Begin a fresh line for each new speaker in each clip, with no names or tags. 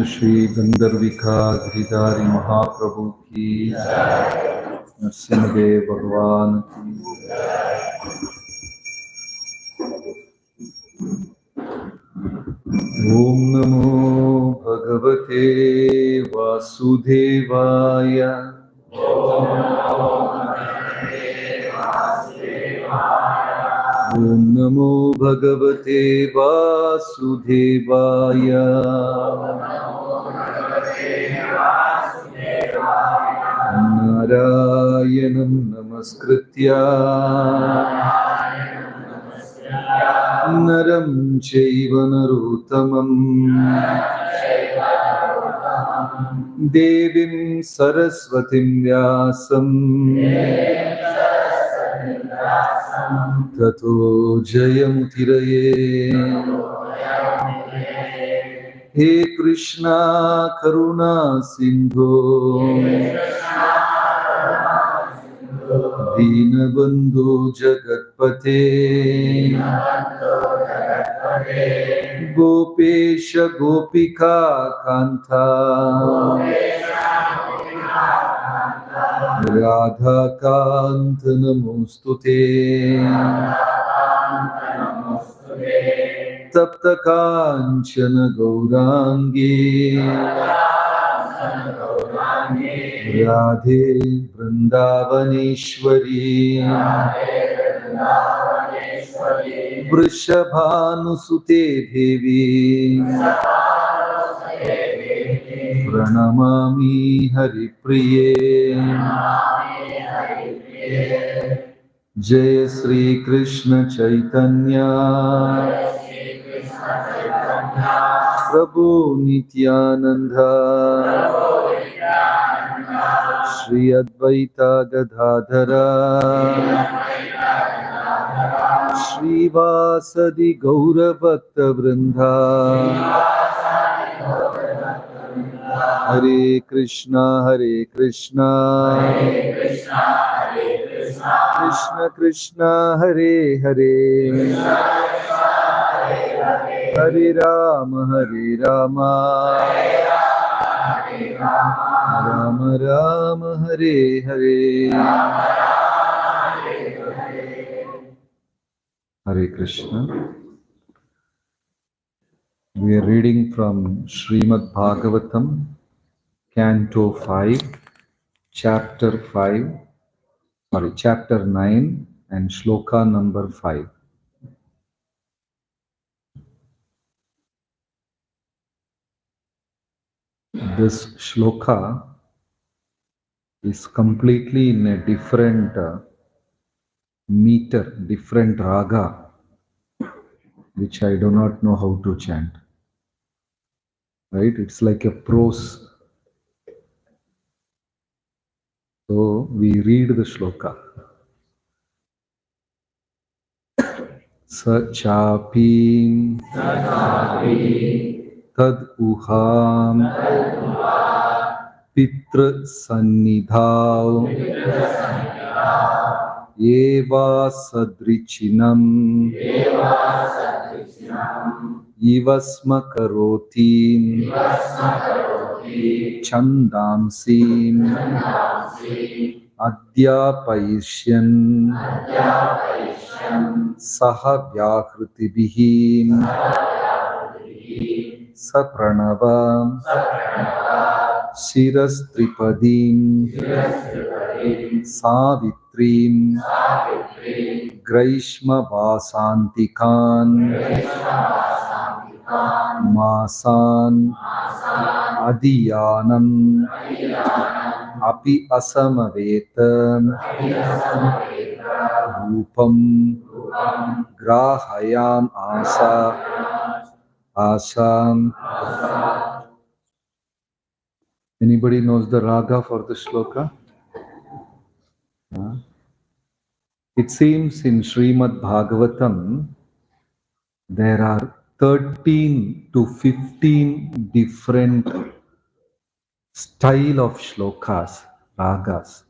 Shri Gandharvika Giridhari Mahaprabhu ki Nrsimhadev Bhagwan ki Om Namo Bhagavate Vasudevaya Om Namo Bhagavate Vasudevaya Narayanam Namaskritya Naram Chaiva Narottamam Devim Saraswatim Vyasam Tato Jayamutiraye He Krishna Karuna Sindhu Dinabandhu Jagatpate Gopesha Gopika Kanta Radha Kanta Namostute Tapta Kanchana Gaurangi Radhe Vrindavaneshwari Vrishabhanusute Devi Pranamami Haripriye Jai Sri Krishna Chaitanya Prabhu Nityananda Shri Advaita Gadadhara Shri Vasadi Gaura Bhakta Vrinda Hare Krishna Krishna Krishna Hare Hare Hare Rama Rama Rama Hare Hare Hare Krishna. We are reading from Srimad Bhagavatam, Canto 5, Chapter 9 and Shloka number 5. This shloka is completely in a different meter, different raga, which I do not know how to chant. Right? It's like a prose. So we read the shloka. Sachapi tad uham pitra sannidhav eva sadrichinam ivasma karoti chandamsim adyapaishyan saha vyakritibihi sapranava shirastripadim savitrim graishma vasantikan masan adiyanam api asamaveta rupam grahayam asam. Anybody knows the raga for the shloka? It seems in Srimad Bhagavatam there are 13 to 15 different style of shlokas, ragas.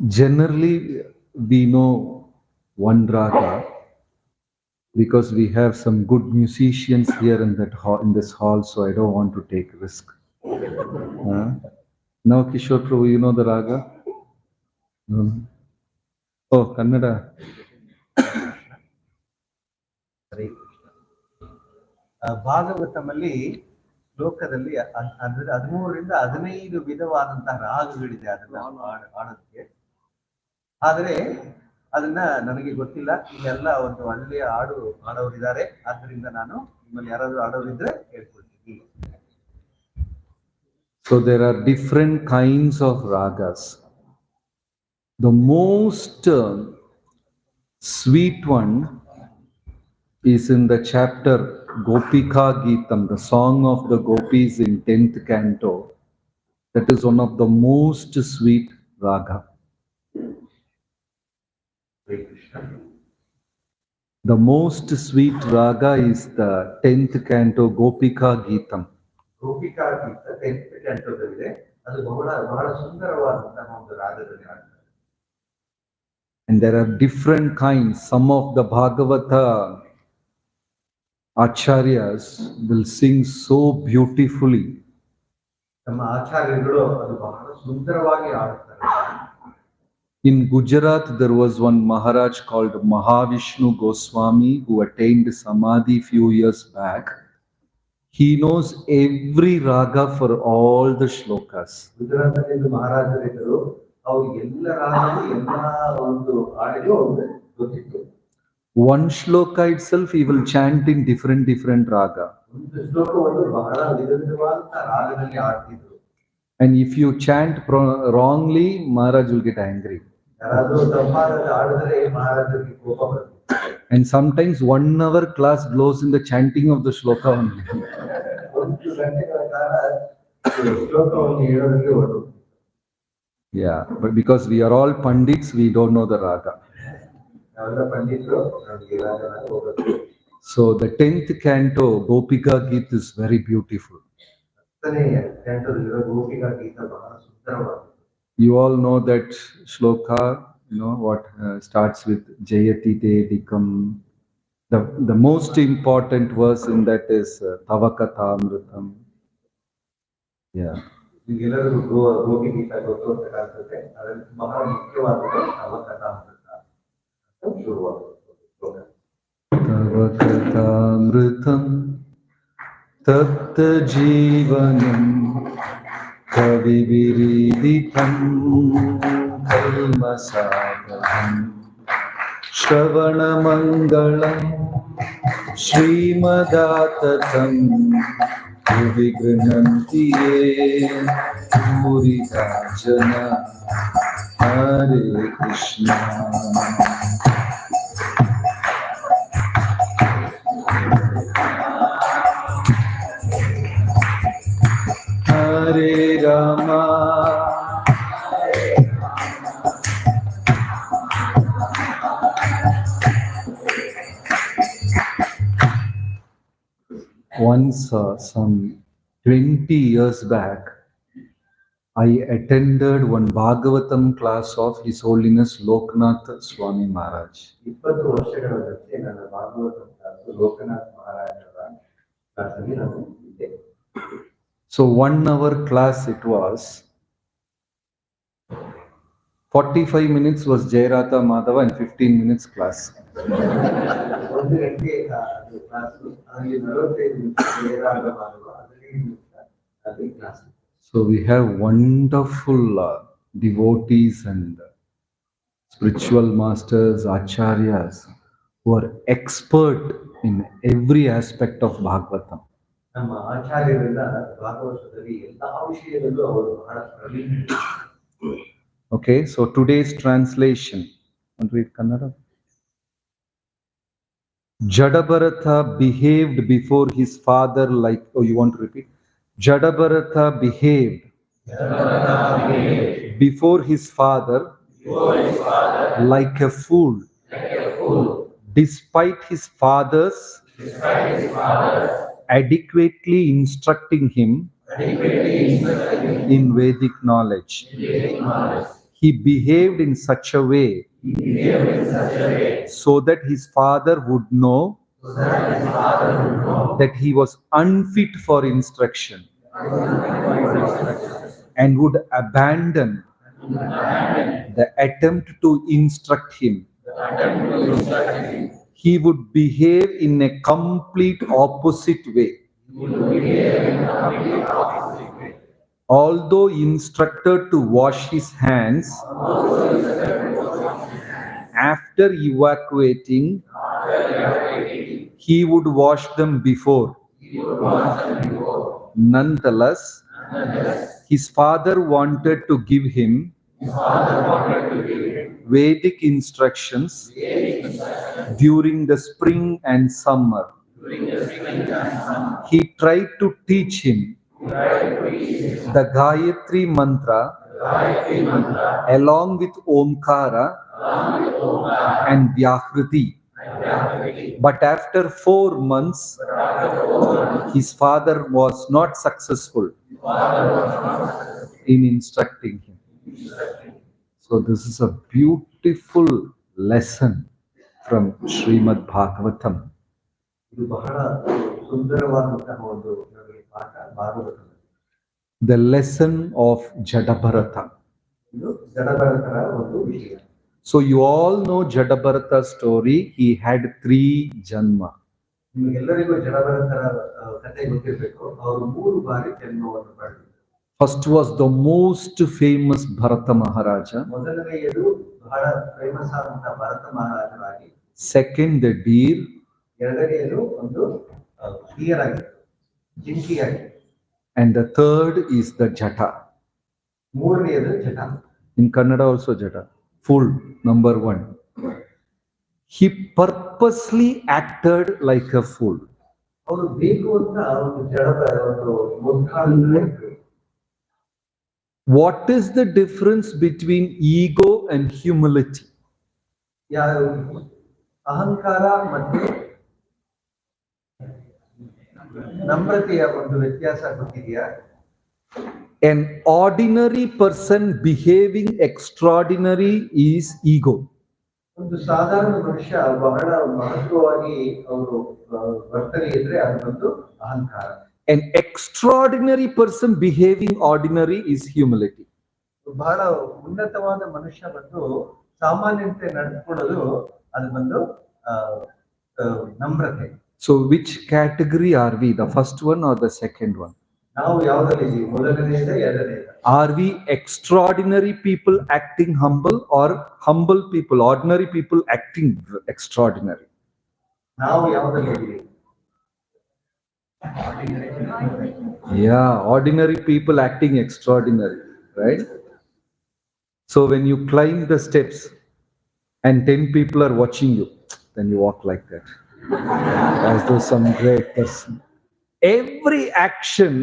Generally, we know one raga, because we have some good musicians here in that hall, in this hall, so I don't want to take risk. Now, Kishore Prabhu, you know the raga? Oh, Kannada.
ಭಾಗವತಮಲ್ಲಿ ಶ್ಲೋಕದಲ್ಲಿ 13 ವಿಧವಾದಂತಹ ರಾಗಗಳಿದೆ ಅದನ್ನ ಹಾಡೋದಕ್ಕೆ. ಆದರೆ ಅದನ್ನ ನನಗೆ ಗೊತ್ತಿಲ್ಲ. ಇಲ್ಲೆಲ್ಲ ಒಂದು ಒಳ್ಳೆಯ ಹಾಡೋರಿದ್ದಾರೆ. ಆದ್ದರಿಂದ ನಾನು ನಿಮ್ಮಲ್ಲಿ ಯಾರಾದ್ರೂ ಹಾಡೋರಿದ್ರೆ ಹೇಳ್ಕೊಳ್ತೀನಿ.
So there are different kinds of ragas. The most sweet one is in the chapter Gopika Geetam, the song of the gopis in 10th canto. That is one of the most sweet raga. The most sweet raga is the 10th canto Gopika Geetam.
Gopika Geeta 10th cantoದಲ್ಲಿದೆ. ಅದು ಬಹಳ ಸುಂದರವಾದಂತಹ ಒಂದು ರಾಗದಲ್ಲಿ ಹಾಡ್ತಾರೆ.
And there are different kinds. Some of the Bhagavata acharyas will sing so beautifully.
ನಮ್ಮ ಆಚಾರ್ಯಗಳು ಅದು ಬಹಳ ಸುಂದರವಾಗಿ ಹಾಡುತ್ತಾರೆ.
In Gujarat, there was one Maharaj called Mahavishnu Goswami who attained Samadhi few years back. He knows every raga for all the shlokas.
ಗುಜರಾತ್ನಲ್ಲಿ ಮಹಾರಾಜರಿದ್ದರು. ಅವರು ಎಲ್ಲ ರಾಗಗಳು ಎಲ್ಲ ಒಂದು ಹಾಡಿಗೂ ಗೊತ್ತಿತ್ತು.
One shloka itself he will chant in different raga.
ಒಂದು ಶ್ಲೋಕವನ್ನು ಬಹಳ ವಿಧವಾದ ರಾಗದಲ್ಲಿ ಹಾಡ್ತಿದ್ರು.
And if you chant wrongly, Maharaj will get angry.
ಯಾರಾದರೂ ತಪ್ಪಾಗಿ ಹಾಡಿದ್ರೆ ಮಹಾರಾಜರಿಗೆ ಕೋಪ ಬರುತ್ತೆ.
And sometimes 1 hour class goes in the chanting of the shloka only.
ಒಂದು ಗಂಟೆಗಳ ಕಾಲ ಶ್ಲೋಕವನ್ನು ಹೇಳೋದಕ್ಕೆ ಹೊರಟು.
Yeah, but because we are all pandits, we don't know the raga. So the 10th canto, Gopika Geet, is very beautiful. You all know that shloka, you know, what starts with Jayati Te Dikam. The most important verse in that is Tavakatamritam. Yeah. Tavakatamritam Tatta Jivanam Kaviviriditam Kalmasabham Shravanamangalam Srimadatam Vigrhanti Purita Jana Hare Krishna. Hare Rama. Once, some 20 years back, I attended one Bhagavatam class of His Holiness Loknath Swami Maharaj.
20 ವರ್ಷಗಳ ಮುಂಚೆ ನನ್ನ Bhagavata class Lokanath ಮಹಾರಾಜರ ಕ್ಲಾಸಲ್ಲಿ ನಾನು ಇದ್ದೆ.
So 1 hour class it was. 45 minutes was Jayarata Madhava and 15 minutes class.
ಒಂದು ಗಂಟೆ ಅದು ಕ್ಲಾಸ್, ಅಲ್ಲಿ 45 ನಿಮಿಷ ಜಯರಾಗ ಮಾಡುವ, 15 ನಿಮಿಷ ಅದು class.
So we have wonderful devotees and spiritual masters, acharyas, who are expert in every aspect of Bhagavatam.
ನಮ್ಮ ಆಚಾರ್ಯರಿಂದ ಭಾಗವತದಲ್ಲಿ ಎಲ್ಲ ವಿಷಯದಲ್ಲೂ ಅವರು ಬಹಳ ಪ್ರವೀಣರು.
Okay, so today's translation. Want to read Kannada? Jada Bharatha behaved before his father like. Oh, you want to repeat? Jada Bharatha behaved before his father like a fool, despite his father's adequately instructing him in Vedic knowledge. He behaved in such a way so that his father would know that he was unfit for instruction and would abandon the attempt to instruct him. He would behave in a complete opposite way. Although instructed to wash his hands after evacuating, he would wash them before. Nonetheless, his father wanted to give him Vedic instructions during the spring and summer. He tried to teach him the Gayatri mantra along with Omkara and Vyakriti. But after 4 months, his father was not successful in instructing him. So this is a beautiful lesson from Srimad Bhagavatam.
ಇದು ಬಹಳ ಸುಂದರವಾದಂತಹ ಒಂದು ನಮಗೆ ಪಾಠ ಭಾಗವತದಲ್ಲಿ.
The lesson of Jada Bharatha.
ಇದು ಜಡಭರತರ ಒಂದು ವಿಷಯ.
So you all know Jada Bharatha's story. He had 3 janma.
ನಿಮಗೆಲ್ಲರಿಗೂ ಜಡಭರತರ ಕಥೆ ಗೊತ್ತಿರಬೇಕು. ಅವರು 3 ಬಾರಿ ಜನ್ಮವನ್ನು ಪಡೆದರು.
First was the most famous Bharata Maharaja.
ಮೊದಲನೆಯದು ಬಹಳ ಫೇಮಸ್ ಆದಂತಹ ಭರತ ಮಹಾರಾಜರಾಗಿ.
Second, the deer.
ಎರಡನೆಯದು ಒಂದು ಕ್ಲಿಯರ್ ಆಗಿತ್ತು, ಜಿಂಕಿಯಾಗಿ.
And the third is the Jata.
ಮೂರನೆಯದು ಜಟ.
In Kannada also Jata. Full, number 1. He purposely acted like a fool.
ಅವರು ಬೇಕು ಅಂತ ಒಂದು ಜಡದ ಒಂದು ಮುಖಾಂತರ.
What is the difference between ego and humility?
ಯಾರು ಅಹಂಕಾರ ಮತ್ತು ನಮ್ರತೆಯ ಒಂದು ವ್ಯತ್ಯಾಸ ಗೊತ್ತಿದೆಯಾ?
An ordinary person behaving extraordinary is ego.
ಒಂದು ಸಾಧಾರಣ ಮನುಷ್ಯ ಬಹಳ ಮಹತ್ವವಾಗಿ ಅವರು ವರ್ತನೆ ಇದ್ರೆ ಅದೊಂದು ಅಹಂಕಾರ.
An extraordinary person behaving ordinary is humility.
ಬಹಳ ಉನ್ನತವಾದ ಮನುಷ್ಯ ಬಂದು ಸಾಮಾನ್ಯತೆ ನಡೆದುಕೊಳ್ಳೋದು ಅದು ಬಂದು ನಮ್ರತೆ.
So which category are we, the first one or the second one?
ನಾವು ಯಾವುದರಲ್ಲಿ ಮೊದಲನೆಯದ ಎರಡನೆಯದ? Are
we extraordinary people acting humble or humble people, ordinary people acting extraordinary?
ನಾವು ಯಾವುದರಲ್ಲಿ?
Yeah, ordinary people acting extraordinary, right? So when you climb the steps and 10 people are watching you, then you walk like that, as though some great person. Every action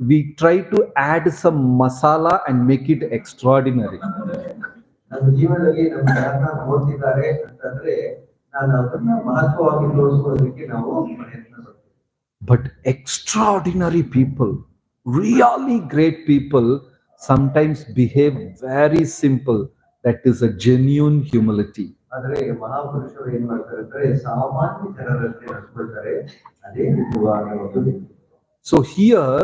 we try to add some masala and make it extraordinary.
ನಮ್ಮ ಜೀವನದಲ್ಲಿ ನಮ್ಮ ಯಾರನ್ನ ನೋಡ್ತಿದ್ದಾರೆ ಅಂತಂದ್ರೆ ನಾನು ಅದನ್ನ ಮಹತ್ವವಾಗಿ ತೋರಿಸೋದಕ್ಕೆ ನಾವು ಪ್ರಯತ್ನ ಪಡ್ತೀವಿ.
But extraordinary people, really great people, sometimes behave very simple. That is a genuine humility.
ಆದರೆ ಮಹಾಪುರುಷರು ಏನ್ ಮಾಡ್ತಾರೆ ಅಂದ್ರೆ ಸಾಮಾನ್ಯ ಜನರಂತೆ ನಡ್ಕೊಳ್ತಾರೆ. ಅದೇ ನಿಜವಾದ ಒಂದು.
So here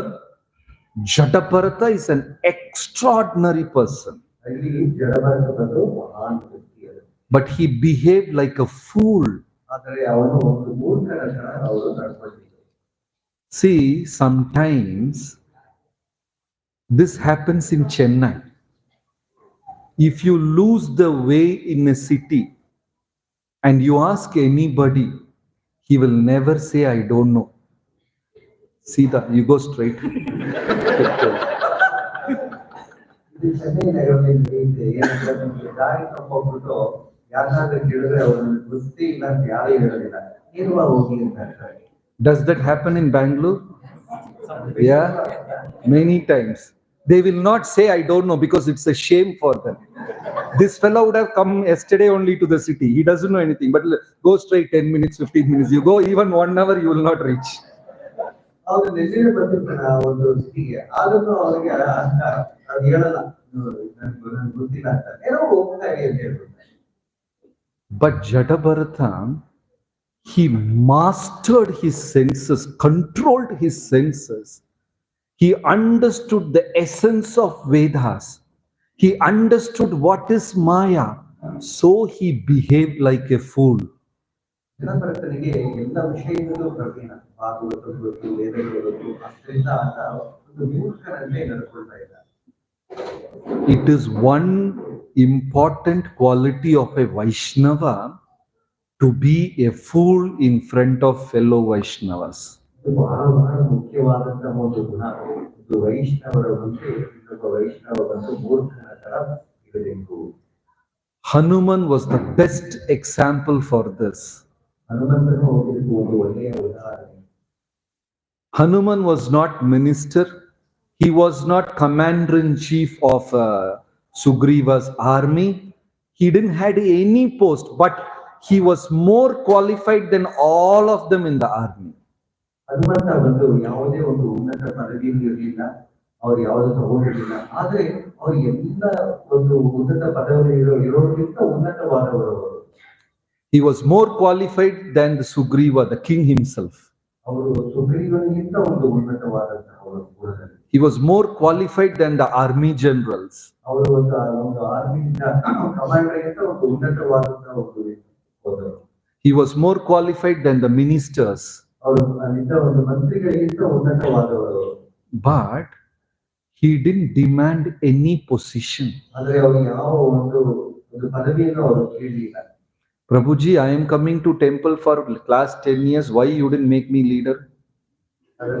Jada Bharatha is an extraordinary person.
ಅಲ್ಲಿ ಜಡಭರತ ಬಂದು ಮಹಾನ್ ವ್ಯಕ್ತಿ.
But he behaved like a fool.
ಆದರೆ ಅವನು ಒಂದು ಮೂರ್ಖನ ತರ ಅವರು ನಡ್ಕೊಳ್ತಿದ್ರು.
See, sometimes this happens in Chennai. If you lose the way in a city and you ask anybody, he will never say, I don't know. See that, you go straight.
Chennai ನಗರದಲ್ಲಿ ಏನಂದ್ರೆ ನಿಮ್ಗೆ ದಾರಿ ತಪ್ಪಿಬಿಟ್ಟು ಯಾರಾದ್ರೂ ಕೇಳಿದ್ರೆ ಅವ್ರಿಗೆ ಗೊತ್ತೇ ಇಲ್ಲ ಅಂತ ಯಾರು ಹೇಳೋದಿಲ್ಲ, ನೀನು ಹೋಗಿ ಅಂತ ಹೇಳ್ತಾರೆ.
Does that happen in Bangalore? Yeah, many times. They will not say, I don't know, because it's a shame for them. This fellow would have come yesterday only to the city. He doesn't know anything, but go straight 10 minutes, 15 minutes. You go even 1 hour, you will not reach.
ಅವ್ರು ನೆನ್ನೆ ಬಂದಿರ್ತಾನೆ ಒಂದು ಸಿಟಿಗೆ, ಆದ್ರೂ ಅವ್ರಿಗೆ ಅದು ಹೇಳಲ್ಲ, ನನ್ಗೆ ಗೊತ್ತಿಲ್ಲ ಅಂತ ಏನೋ ಹೋಗ್ತಾ ಅಂತ ಹೇಳ್ಬಿಡ್ತಾರೆ.
But Jada Bharatha, He mastered his senses, controlled his senses. He understood the essence of Vedas. He understood what is Maya. So he behaved like a fool.
ದಿನಭರತನಿಗೆ ಎಲ್ಲ ವಿಷಯಗಳಲ್ಲೂ ಪ್ರವೀಣ, ಭಾಗವತ ಗೊತ್ತು, ವೇದಗಳು ಗೊತ್ತು, ಅಷ್ಟರಿಂದ ಆತ ಒಂದು ಮೂರ್ಖನಂತೆ ನಡ್ಕೊಳ್ತಾ ಇದ್ದ.
It is one important quality of a Vaishnava to be a fool in front of fellow Vaishnavas.
ಇದು ಬಹಳ ಬಹಳ ಮುಖ್ಯವಾದಂತಹ ಒಂದು ಗುಣ. ಒಂದು ವೈಷ್ಣವರ ಮುಂದೆ ಇನ್ನೊಬ್ಬ ವೈಷ್ಣವ ಬಂದು ಮೂರ್ಖನ ತರ ಇರಬೇಕು.
Hanuman was the best example for this.
ಹನುಮಂತನು ಇದಕ್ಕೆ ಒಂದು ಒಳ್ಳೆಯ ಉದಾಹರಣೆ.
Hanuman was not minister. He was not commander-in-chief of Sugriva's army. He didn't had any post, but he was more qualified than all of them in the army.
Hanumantha ಬಂದು ಯಾವುದೇ ಒಂದು ಉನ್ನತ ಪದವಿಯಲ್ಲಿ ಇರಲಿಲ್ಲ, ಅವ್ರು ಯಾವುದೇ ತಗೊಂಡಿರಲಿಲ್ಲ. ಆದ್ರೆ ಅವ್ರು ಎಲ್ಲ ಒಂದು ಉನ್ನತ ಪದವಿಯಲ್ಲಿ ಇರೋದಕ್ಕಿಂತ ಉನ್ನತವಾದವರು.
He was more qualified than the Sugriva, the king himself.
ಅವರು ಸುಗ್ರೀವನಿಗಿಂತ ಒಂದು ಉನ್ನತವಾದಂತಹ ಗುಣದಲ್ಲಿ.
He was more qualified than the army generals.
ಅವರು ಒಂದು ಆರ್ಮಿ ಕಮಾಂಡರ್ಗಿಂತ ಒಂದು ಉನ್ನತವಾದಂತಹ ಒಂದು.
He was more qualified than the ministers.
ಅವರು ಒಂದು ಮಂತ್ರಿಗಳಿಗಿಂತ ಉನ್ನತವಾದವರು.
But he didn't demand any position.
ಆದರೆ ಅವರು ಯಾವ ಒಂದು ಪದವಿಯನ್ನು ಅವರು ಕೇಳಲಿಲ್ಲ.
Prabhuji, I am coming to temple for class 10 years. Why you didn't make me leader?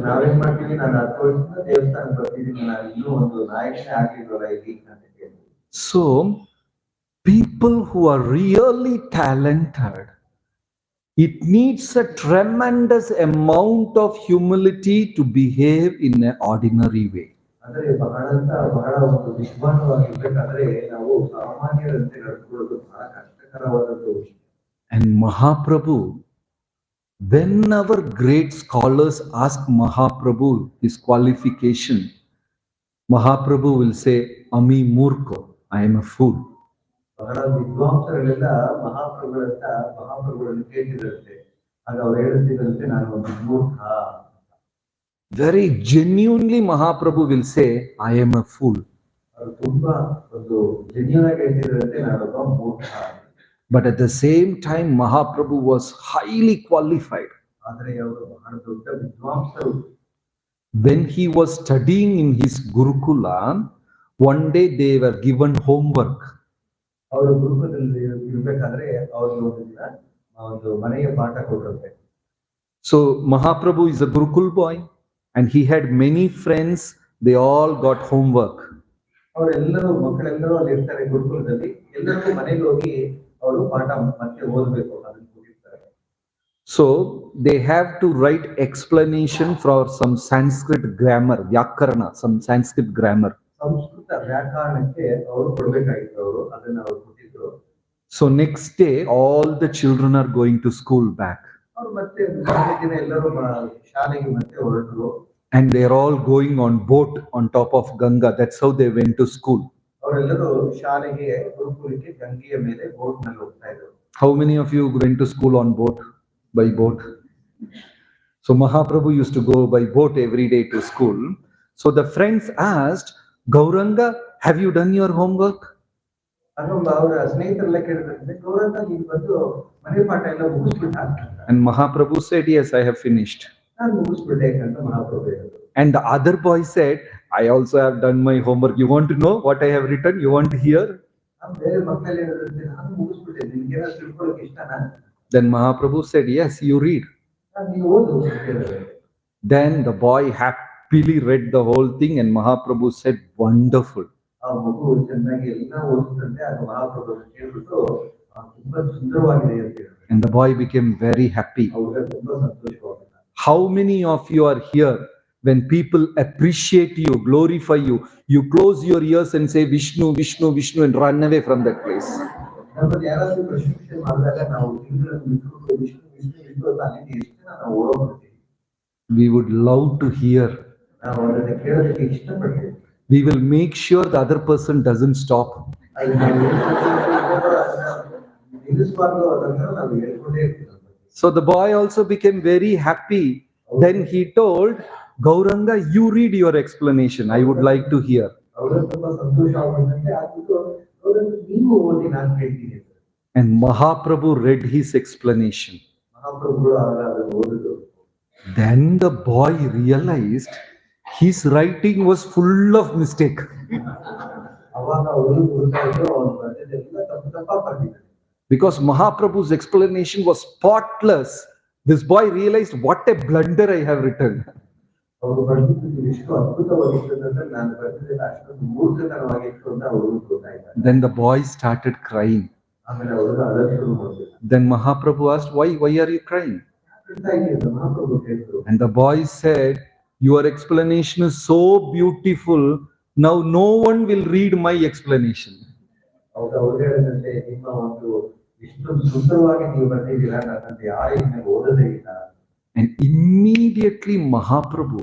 ನಾವೇನ್ ಮಾಡ್ತೀವಿ, ನಾನು 10 ವರ್ಷದಿಂದ ದೇವಸ್ಥಾನ ಬರ್ತಿದ್ದೀನಿ, ನಾನು ಇನ್ನೂ ಒಂದು ನಾಯಕನೇ ಆಗಿಲ್ವಲ್ಲ ಇಲ್ಲಿ ಅಂತ ಕೇಳಿ.
So people who are really talented, it needs a tremendous amount of humility to behave in an ordinary way.
ಅಂದ್ರೆ ಬಹಳ ಒಂದು ವಿದ್ವಾನವಾಗಿರ್ಬೇಕಾದ್ರೆ ನಾವು ಸಾಮಾನ್ಯರಂತೆ ನಡ್ಕೊಳ್ಳೋದು ಬಹಳ ಕಷ್ಟಕರವಾದದ್ದು.
And Mahaprabhu, whenever great scholars ask Mahaprabhu his qualification, Mahaprabhu will say, Ami Murko, I am a fool.
ಬಹಳ ವಿದ್ವಾಂಸಗಳೆಲ್ಲ ಮಹಾಪ್ರಭುಗಳನ್ನು ಕೇಳಿದಂತೆ, ಆಗ ಅವರು ಹೇಳುತ್ತಿದ್ದಂತೆ ನಾನು ಒಂದು ಮೂರ್ಖ.
Very genuinely Mahaprabhu will say, I am a fool.
ಅವರು ತುಂಬಾ ಒಂದು ಜೆನ್ಯೂನ್ ಆಗಿ ಹೇಳ್ತಿದ್ರಂತೆ, ನಾನೊಬ್ಬ ಮೂರ್ಖ.
But at the same time, Mahaprabhu was highly qualified.
ಆದರೆ ಅವರು ಬಹಳ ದೊಡ್ಡ ವಿದ್ವಾಂಸರು.
When he was studying in his Gurukula, one day they were given homework.
ಅವರು ಗುರುಕುಲದಲ್ಲಿ ಇರಬೇಕಾದ್ರೆ ಅವ್ರಿಗೆ ಒಂದು ಮನೆಯ ಪಾಠ ಕೊಟ್ಟಿರುತ್ತೆ.
So Mahaprabhu is a Gurukul boy and he had many friends. They all got homework.
ಅವರೆಲ್ಲರೂ ಮಕ್ಕಳೆಲ್ಲರೂ ಅಲ್ಲಿ ಇರ್ತಾರೆ ಗುರುಕುಲದಲ್ಲಿ. ಎಲ್ಲರಿಗೂ ಮನೆಗೆ ಹೋಗಿ ಅವರು ಪಾಠ ಮತ್ತೆ ಓದಬೇಕು ಅದನ್ನು ಕೊಟ್ಟಿರ್ತಾರೆ.
So they have to write explanation for some Sanskrit grammar, Vyakarana, some Sanskrit grammar.
Sanskrit ವ್ಯಾಕರಣಕ್ಕೆ ಅವರು ಕೊಡಬೇಕಾಗಿತ್ತು, ಅವರು ಅದನ್ನು ಅವರು ಕೊಟ್ಟಿದ್ರು.
So next day all the children are going to school back.
ಅವರು ಮತ್ತೆ ಮಾರನೇ ದಿನ ಎಲ್ಲರೂ ಶಾಲೆಗೆ ಮತ್ತೆ ಹೊರಟರು.
And they are all going on boat on top of Ganga. That's how they went to school.
ಅವರೆಲ್ಲರೂ ಶಾಲೆಗೆ ಗುರುಕುಲಕ್ಕೆ ಗಂಗೆಯ ಮೇಲೆ ಬೋಟ್ ನಲ್ಲಿ ಹೋಗ್ತಾ ಇದ್ರು.
How many of you went to school on boat, by boat? So Mahaprabhu used to go by boat every day to school. So the friends asked, Gauranga, have you done your homework?
ಅವರ ಸ್ನೇಹಿತರೆಲ್ಲ ಕೇಳಿದ್ರೆ, ಗೌರಂಗ ನೀನು ಬಂದು ಮನೆ ಪಾಠ ಎಲ್ಲ ಮುಗಿಸ್ಬಿಟ್ಟ?
And Mahaprabhu said, yes, I have finished.
ನಾನು ಮುಗಿಸ್ಬಿಟ್ಟೆ ಅಂತ ಮಹಾಪ್ರಭು ಹೇಳಿದ್ರು.
And the other boy said, I also have done my homework. You want to know what I have written? You want to hear?
ಬೇರೆ ಮಕ್ಕಳು ಹೇಳಿದ್ರೆ, ನಾನು ಮುಗಿಸ್ಬಿಟ್ಟೆ, ನಿನ್ಗೆ ಏನಾದ್ರು ತಿಳ್ಕೊಳ್ಳೋಕೆ ಇಷ್ಟನಾ?
Then Mahaprabhu said, yes, you read.
ನೀವು ಓದು ಅಂತ ಹೇಳಿದ್ರು.
Then the boy happily read the whole thing and Mahaprabhu said, wonderful.
ಆ ಮಗು ಚೆನ್ನಾಗಿ ಎಲ್ಲ ಓದುತ್ತಂತೆ. ಆಗ ಮಹಾಪ್ರಭು ಕೇಳ್ಬಿಟ್ಟು ತುಂಬಾ ಸುಂದರವಾಗಿದೆ ಅಂತ ಹೇಳಿದ್ರು.
And the boy became very happy.
ಅವ್ರಿಗೆ ತುಂಬಾ ಸಂತೋಷವಾಗಿದೆ.
How many of you are here when people appreciate you, glorify you, you close your ears and say Vishnu, Vishnu, Vishnu and run away from that place?
ನಮ್ಮಲ್ಲಿ ಯಾರಾದ್ರೂ ಪ್ರಶಂಸೆ ಮಾಡಿದಾಗ ನಾವು ತಿಂಗಳನ್ನು ಬಿಟ್ಬಿಟ್ಟು ವಿಷ್ಣು ವಿಷ್ಣು ವಿಷ್ಣು ಅಂತ ಅಲ್ಲಿಂದ ಎಷ್ಟು ನಾವು ಓಡೋಗ್ಬಿಡ್ತೀವಿ.
We would love to hear.
ನಾವು ಅದನ್ನ ಕೇಳೋದಕ್ಕೆ ಇಷ್ಟಪಡ್ತೀವಿ.
We will make sure the other person doesn't stop.
ನಿಲ್ಲಿಸಬಾರ್ದು ಅದನ್ನ ನಾವು ಹೇಳ್ಕೊಂಡೇ ಇರ್ತೀವಿ.
So the boy also became very happy. Then he told, Gauranga, you read your explanation. I would like to hear.
ಅವ್ರಿಗೆ ತುಂಬಾ ಸಂತೋಷ ಆಗುತ್ತಂತೆ ಆಗ್ಬಿಟ್ಟು ಅವರನ್ನು ನೀವು ಓದಿ ನಾನು ಹೇಳ್ತೀನಿ.
And Mahaprabhu read his explanation.
ಮಹಾಪ್ರಭುಗಳು ಆಗ ಅದನ್ನು ಓದಿದ್ರು.
Then the boy realized his writing was full of mistake.
ಅವಾಗ ಅವರು ಗುರುತಾಯಿತು ಅವ್ರು ಬರ್ದಿದ್ದೆಲ್ಲ ತಪ್ಪು ತಪ್ಪಾಗಿ ಬರ್ದಿದ್ದಾರೆ.
Because Mahaprabhu's explanation was spotless, this boy realized what a blunder I have written.
ಅವರು ಬರ್ದಿದ್ದು ಎಷ್ಟು ಅದ್ಭುತವಾಗಿತ್ತು ಅಂದ್ರೆ ನಾನು ಬರ್ದಿದ್ದೆಲ್ಲ ಅಷ್ಟೊಂದು ಮೂರ್ಖತನವಾಗಿತ್ತು ಅಂತ ಅವ್ರಿಗೆ ಗೊತ್ತಾಯ್ತು.
Then the boy started crying.
ಆಮೇಲೆ ಅವರು ಅಳಲು ಶುರು ಮಾಡಿದ್ರು.
Then Mahaprabhu asked, why are you crying?
ಮಹಾಪ್ರಭು ಕೇಳಿದ್ರು.
And the boy said, your explanation is so beautiful, now no one will read my explanation.
ಅವಾಗ ಅವ್ರು ಹೇಳಿದಂತೆ ನಿಮ್ಮ ಒಂದು ಇಷ್ಟೊಂದು ಸುಂದರವಾಗಿ ನೀವು ಬರ್ತಿದ್ದೀರಾ ನನ್ನಂತೆ ಯಾರು ಇದನ್ನ ಓದದೇ ಇಲ್ಲ.
And immediately Mahaprabhu,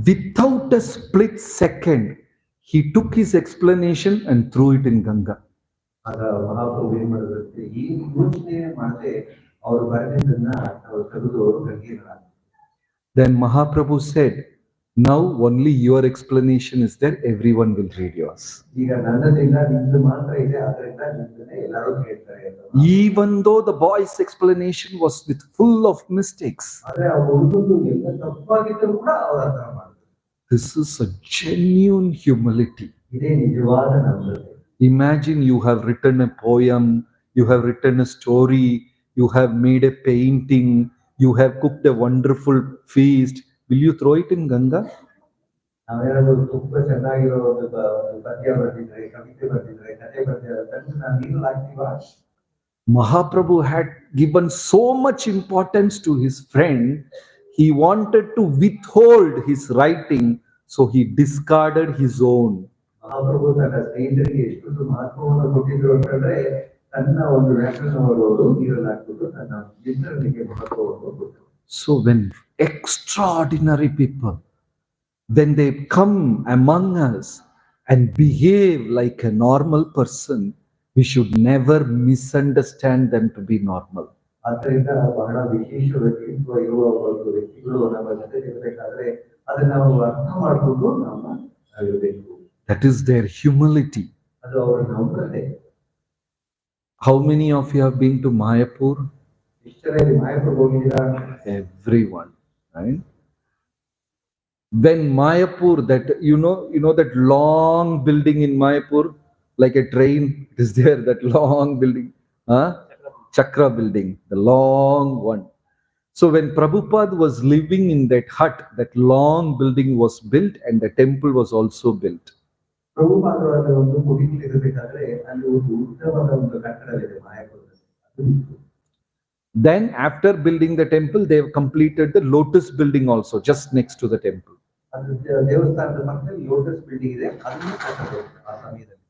without a split second, he took his explanation and threw it in Ganga.
ಆಗ ಮಹಾಪ್ರಭು ಏನ್ ಮಾಡಿದಂತೆ ಈ ಯೋಚನೆ ಮಾಡದೆ ಅವರು ಬರೆದಿದ್ದನ್ನ ಅವರು ತೆಗೆದು ಅವರು ಗಂಗೆಗೆ.
Then Mahaprabhu said, now only your explanation is there, everyone will read yours.
ಈಗ ನನ್ನದಿಲ್ಲ ನಿಮ್ದು ಮಾತ್ರ ಇದೆ, ಅದರಿಂದ ನಿಮ್ಮನ್ನೇ ಎಲ್ಲರೂ ಕೇಳ್ತಾರೆ.
Even though the boy's explanation was with full of mistakes.
ಆದ್ರೆ ಆ ಹುಡುಗಂದು ಎಲ್ಲ ತಪ್ಪಾಗಿದ್ದರೂ ಕೂಡ ಅವರು ಅರ್ಥ ಮಾಡ್ತಾರೆ.
This is a genuine humility.
ಇದೇ ನಿಜವಾದ ನಮ್ರತೆ.
Imagine you have written a poem, you have written a story, you have made a painting, you have cooked a wonderful feast. Will you throw it in Ganga?
ನಾವೇನಾದ್ರು ತುಂಬಾ ಚೆನ್ನಾಗಿರೋ ಒಂದು ಪದ್ಯ ಬರ್ದಿದ್ರೆ, ಕವಿತೆ ಬರ್ದಿದ್ರೆ, ಕಥೆ ಬರ್ದಿದ್ರೆ ಅದನ್ನು ನಾವು ನೀರಲ್ಲಿ ಹಾಕ್ತೀವಾ?
Mahaprabhu had given so much importance to his friend, he wanted to withhold his writing, so he discarded his own.
ಮಹಾಪ್ರಭು ತನ್ನ ಸ್ನೇಹಿತರಿಗೆ ಎಷ್ಟು ಮಹತ್ವವನ್ನು ಕೊಟ್ಟಿದ್ರು ಅಂತಂದ್ರೆ ತನ್ನ ಒಂದು ವ್ಯಾಕರಣವರು ನೀರಲ್ಲಿ ಹಾಕ್ಬಿಟ್ಟು ತನ್ನ ಮಿತ್ರನಿಗೆ ಮಹತ್ವವನ್ನು ಕೊಟ್ಟರು.
So when extraordinary people, when they come among us and behave like a normal person, we should never misunderstand them to be normal.
ಆದ್ದರಿಂದ ಬಹಳ ವಿಶೇಷ ವ್ಯಕ್ತಿತ್ವ ಇರುವ ಒಂದು ವ್ಯಕ್ತಿಗಳು ನಮ್ಮ ಜೊತೆ ಇರಬೇಕಾದ್ರೆ ಅದನ್ನ ನಾವು ಅರ್ಥ ಮಾಡಿಕೊಂಡು ನಾವು ಇರಬೇಕು.
That is their humility.
ಅದು ಅವರ ನಮ್ರತೆ.
How many of you have been to Mayapur? Everyone, right? When Mayapur, that you know that long building in Mayapur, like a train, it is there, that long building, Chakra building, the long one. So when Prabhupada was living in that hut, that long building was built and the temple was also built.
ಪ್ರಭುಪಾದರಾದ ಒಂದು ಮುಗಿಲಿರಬೇಕಾದ್ರೆ ಅಲ್ಲಿ ಒಂದು ಉತ್ತಮವಾದ ಒಂದು ಕಟ್ಟಡವಿದೆ ಮಾಯಾಪುರದಲ್ಲಿ.
Then after building the temple, they have completed the lotus building also, just next to the temple.
ಅದು ದೇವಸ್ಥಾನದ ಪಕ್ಕದಲ್ಲಿ lotus building ಇದೆ, ಅದನ್ನು ಕಟ್ಟಬೇಕು ಆ ಸಮಯದಲ್ಲಿ.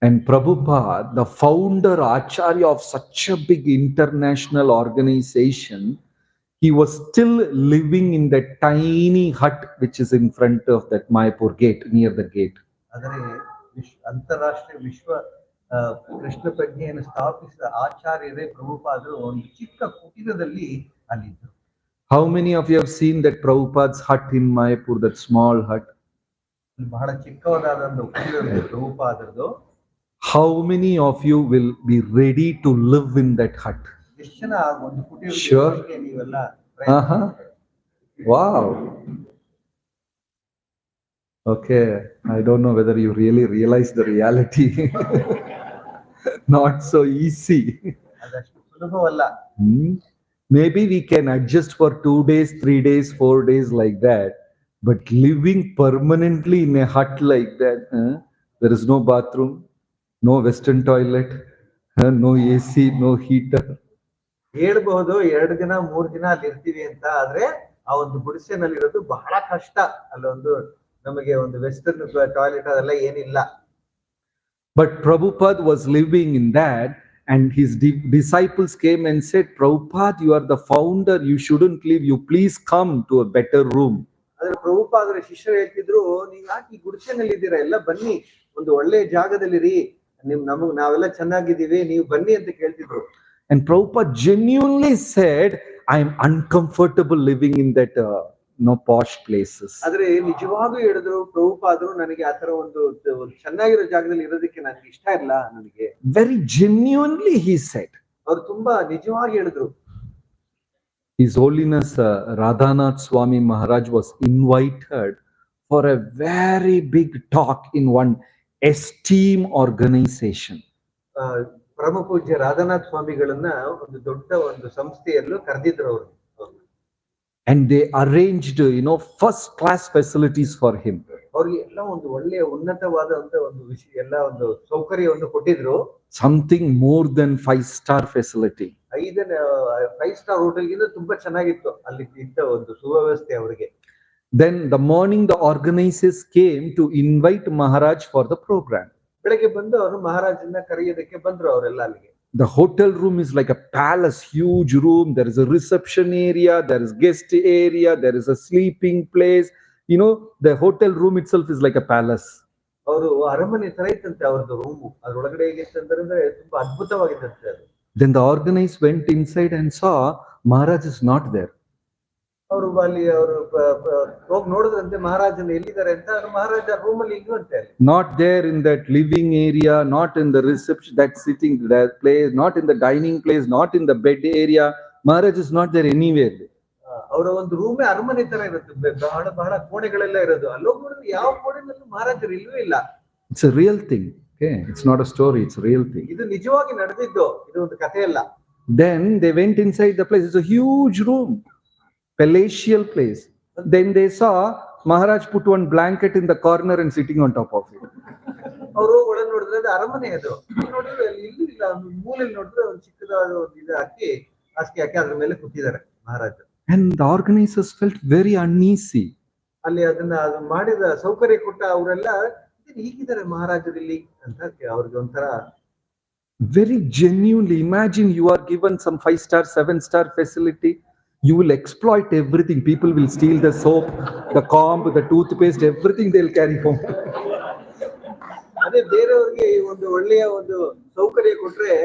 And Prabhupada, the founder Acharya of such a big international organization, he was still living in that tiny hut which is in front of that Mayapur gate, near the gate.
ಆದರೆ ಅಂತಾರಾಷ್ಟ್ರೀಯ ವಿಶ್ವ ಕೃಷ್ಣ ಪ್ರಜ್ಞೆಯನ್ನು ಸ್ಥಾಪಿಸಿದ ಆಚಾರ್ಯರೇ ಪ್ರಭುಪಾದರು ಒಂದು ಚಿಕ್ಕ ಕುಟೀರದಲ್ಲಿ ಅಲ್ಲಿದ್ದರು.
How many of you have seen that Prabhupada's hut in Mayapur, that small hut?
ಬಹಳ ಚಿಕ್ಕವಾದ ಒಂದು ಕುಟೀರ ಪ್ರಭುಪಾದರದು.
How many of you will be ready to live in that hut?
ಎಷ್ಟು ಜನ ಒಂದು ಕುಟೀರ
Sure.
ನೀವೆಲ್ಲ
Wow. Okay, I don't know whether you really realize the reality. Not so easy.
ಅದಷ್ಟು ಸುಲಭವಲ್ಲ.
Maybe we can adjust for 2 days, 3 days, 4 days like that. But living permanently in a hut like that, there is no bathroom, no western toilet, no AC, no heater.
ಹೇಳ್ಬಹುದು 2 ದಿನ 3 ದಿನ ಅಲ್ಲಿ ಇರ್ತೀವಿ ಅಂತ, ಆದ್ರೆ ಆ ಒಂದು ಗುಡಿಸೆನಲ್ಲಿ ಇರೋದು ಬಹಳ ಕಷ್ಟ. ಅಲ್ಲೊಂದು ನಮಗೆ ಒಂದು ವೆಸ್ಟರ್ನ್ ಟಾಯ್ಲೆಟ್ ಅದೆಲ್ಲ ಏನಿಲ್ಲ.
But Prabhupada was living in that, and his disciples came and said, Prabhupada, you are the founder, you shouldn't leave, you please come to a better room.
ಆದ್ರೆ ಪ್ರಭುಪಾದರ ಶಿಷ್ಯರು ಹೇಳ್ತಿದ್ರು, ನೀವು ಯಾಕೆ ಈ ಗುಡಿಸೆನಲ್ಲಿ ಇದ್ದೀರಾ, ಎಲ್ಲ ಬನ್ನಿ ಒಂದು ಒಳ್ಳೆ ಜಾಗದಲ್ಲಿರಿ, ನಾವೆಲ್ಲ ಚೆನ್ನಾಗಿದ್ದೀವಿ, ನೀವು ಬನ್ನಿ ಅಂತ ಕೇಳ್ತಿದ್ರು.
And Prabhupada genuinely said, I am uncomfortable living in that posh places.
ಆದ್ರೆ ನಿಜವಾಗೂ ಹೇಳಿದ್ರು ಪ್ರಭುಪಾದರು, ನನಗೆ ಆತರ ಒಂದು ಚೆನ್ನಾಗಿರೋ ಜಾಗದಲ್ಲಿ ಇರೋದಕ್ಕೆ ನನಗೆ ಇಷ್ಟ ಇಲ್ಲ ನನಗೆ.
Very genuinely he said.
ಅವ್ರು ತುಂಬಾ ನಿಜವಾಗಿ ಹೇಳಿದ್ರು.
His Holiness Radhanath Swami Maharaj was invited for a very big talk in one esteemed organization.
ಪರಮ ಪೂಜ್ಯ ರಾಧಾನಾಥ್ ಸ್ವಾಮಿಗಳನ್ನ ಒಂದು ದೊಡ್ಡ ಒಂದು ಸಂಸ್ಥೆಯಲ್ಲೂ ಕರೆದಿದ್ರು ಅವರು.
And they arranged, first class facilities for him.
ಅವ್ರಿಗೆ ಎಲ್ಲ ಒಂದು ಒಳ್ಳೆಯ ಉನ್ನತವಾದಂತ ಒಂದು ವಿಷಯ, ಎಲ್ಲ ಒಂದು ಸೌಕರ್ಯವನ್ನು ಕೊಟ್ಟಿದ್ರು.
Something more than 5-star facility.
5-star ಹೋಟೆಲ್ಗಿಂತ ತುಂಬಾ ಚೆನ್ನಾಗಿತ್ತು ಅಲ್ಲಿ ಇದ್ದ ಒಂದು ಸುವ್ಯವಸ್ಥೆ ಅವರಿಗೆ.
Then the morning the organizers came to invite Maharaj for the program.
ಬೆಳಗ್ಗೆ ಬಂದು ಅವರು ಮಹಾರಾಜನ್ನ ಕರೆಯೋದಕ್ಕೆ ಬಂದ್ರು ಅವರೆಲ್ಲ ಅಲ್ಲಿಗೆ.
The hotel room is like a palace, huge room. There is a reception area, there is guest area, there is a sleeping place. The hotel room itself is like a palace.
ಅವರು ಅರಮನೆ ತರ ಇತ್ತಂತೆ ಅವ್ರದ್ದು room. ಅದ್ರೊಳಗಡೆ ಹೇಗಿತ್ತು ಅಂತಂದ್ರೆ ತುಂಬಾ ಅದ್ಭುತವಾಗಿತ್ತಂತೆ ಅದು.
Then the organizers went inside and saw Maharaj is not there.
ಅವರು ಅಲ್ಲಿ ಅವರು ಹೋಗಿ ನೋಡಿದ್ರಂತೆ ಮಹಾರಾಜನ ಎಲ್ಲಿದ್ದಾರೆ ಅಂತ. ಮಹಾರಾಜ ರೂಮ್ ಅಲ್ಲಿ ಇಲ್ವಂತೆ.
Not there in that living area, not in the reception, that sitting that place, not in the dining place, not in the bed area. Maharaj is not there anywhere.
ಅವರ ಒಂದು ರೂಮೇ ಅರಮನೆ ತರ ಇರುತ್ತೆ, ಬಹಳ ಬಹಳ ಕೋಣೆಗಳೆಲ್ಲ ಇರೋದು. ಅಲ್ಲಿ ಹೋಗಿ ಯಾವ ಕೋಣೆನಲ್ಲೂ ಮಹಾರಾಜರು ಇಲ್ವೇ ಇಲ್ಲ.
It's a real thing. Okay, it's not a story, it's a real thing.
ಇದು ನಿಜವಾಗಿ ನಡೆದಿದ್ದು, ಇದು ಒಂದು ಕಥೆ ಅಲ್ಲ.
Then they went inside the place. It's a huge room, palatial place. Then they saw Maharaj put one blanket in the corner and sitting on top of it.
ಅವರು ಒಳಗೆ ನೋಡಿದ್ರೆ ಅದು ಅರಮನೆ, ಅದು ನೋಡಿದ್ರೆ ಅಲ್ಲಿ ಇಲ್ಲೂ ಇಲ್ಲ, ಮೂಲೆಯಲ್ಲಿ ನೋಡಿದ್ರೆ ಒಂದು ಚಿಕ್ಕದಾದ ಒಂದು ಇದು ಹಾಕಿ ಹಾಸಿಗೆ ಹಾಕಿ ಅದ್ರ ಮೇಲೆ ಕೂತಿದ್ದಾರೆ ಮಹಾರಾಜ.
And the organizers felt very uneasy.
ಅಲ್ಲಿ ಅದನ್ನ ಮಾಡಿದ ಸೌಕರ್ಯ ಕೊಟ್ಟ ಅವರೆಲ್ಲ ಹೀಗಿದ್ದಾರೆ ಮಹಾರಾಜರು ಇಲ್ಲಿ ಅಂತ ಅವ್ರಿಗೆ ಒಂಥರ.
Very genuinely, imagine you are given some 5-star, 7-star facility. You will exploit everything. People will steal the soap, the comb, the toothpaste, everything they'll carry home.
ಅದೇ ಬೇರೆಯವ್ರಿಗೆ ಒಂದು ಒಳ್ಳೆಯ ಒಂದು ಸೌಕರ್ಯ ಕೊಟ್ರೆ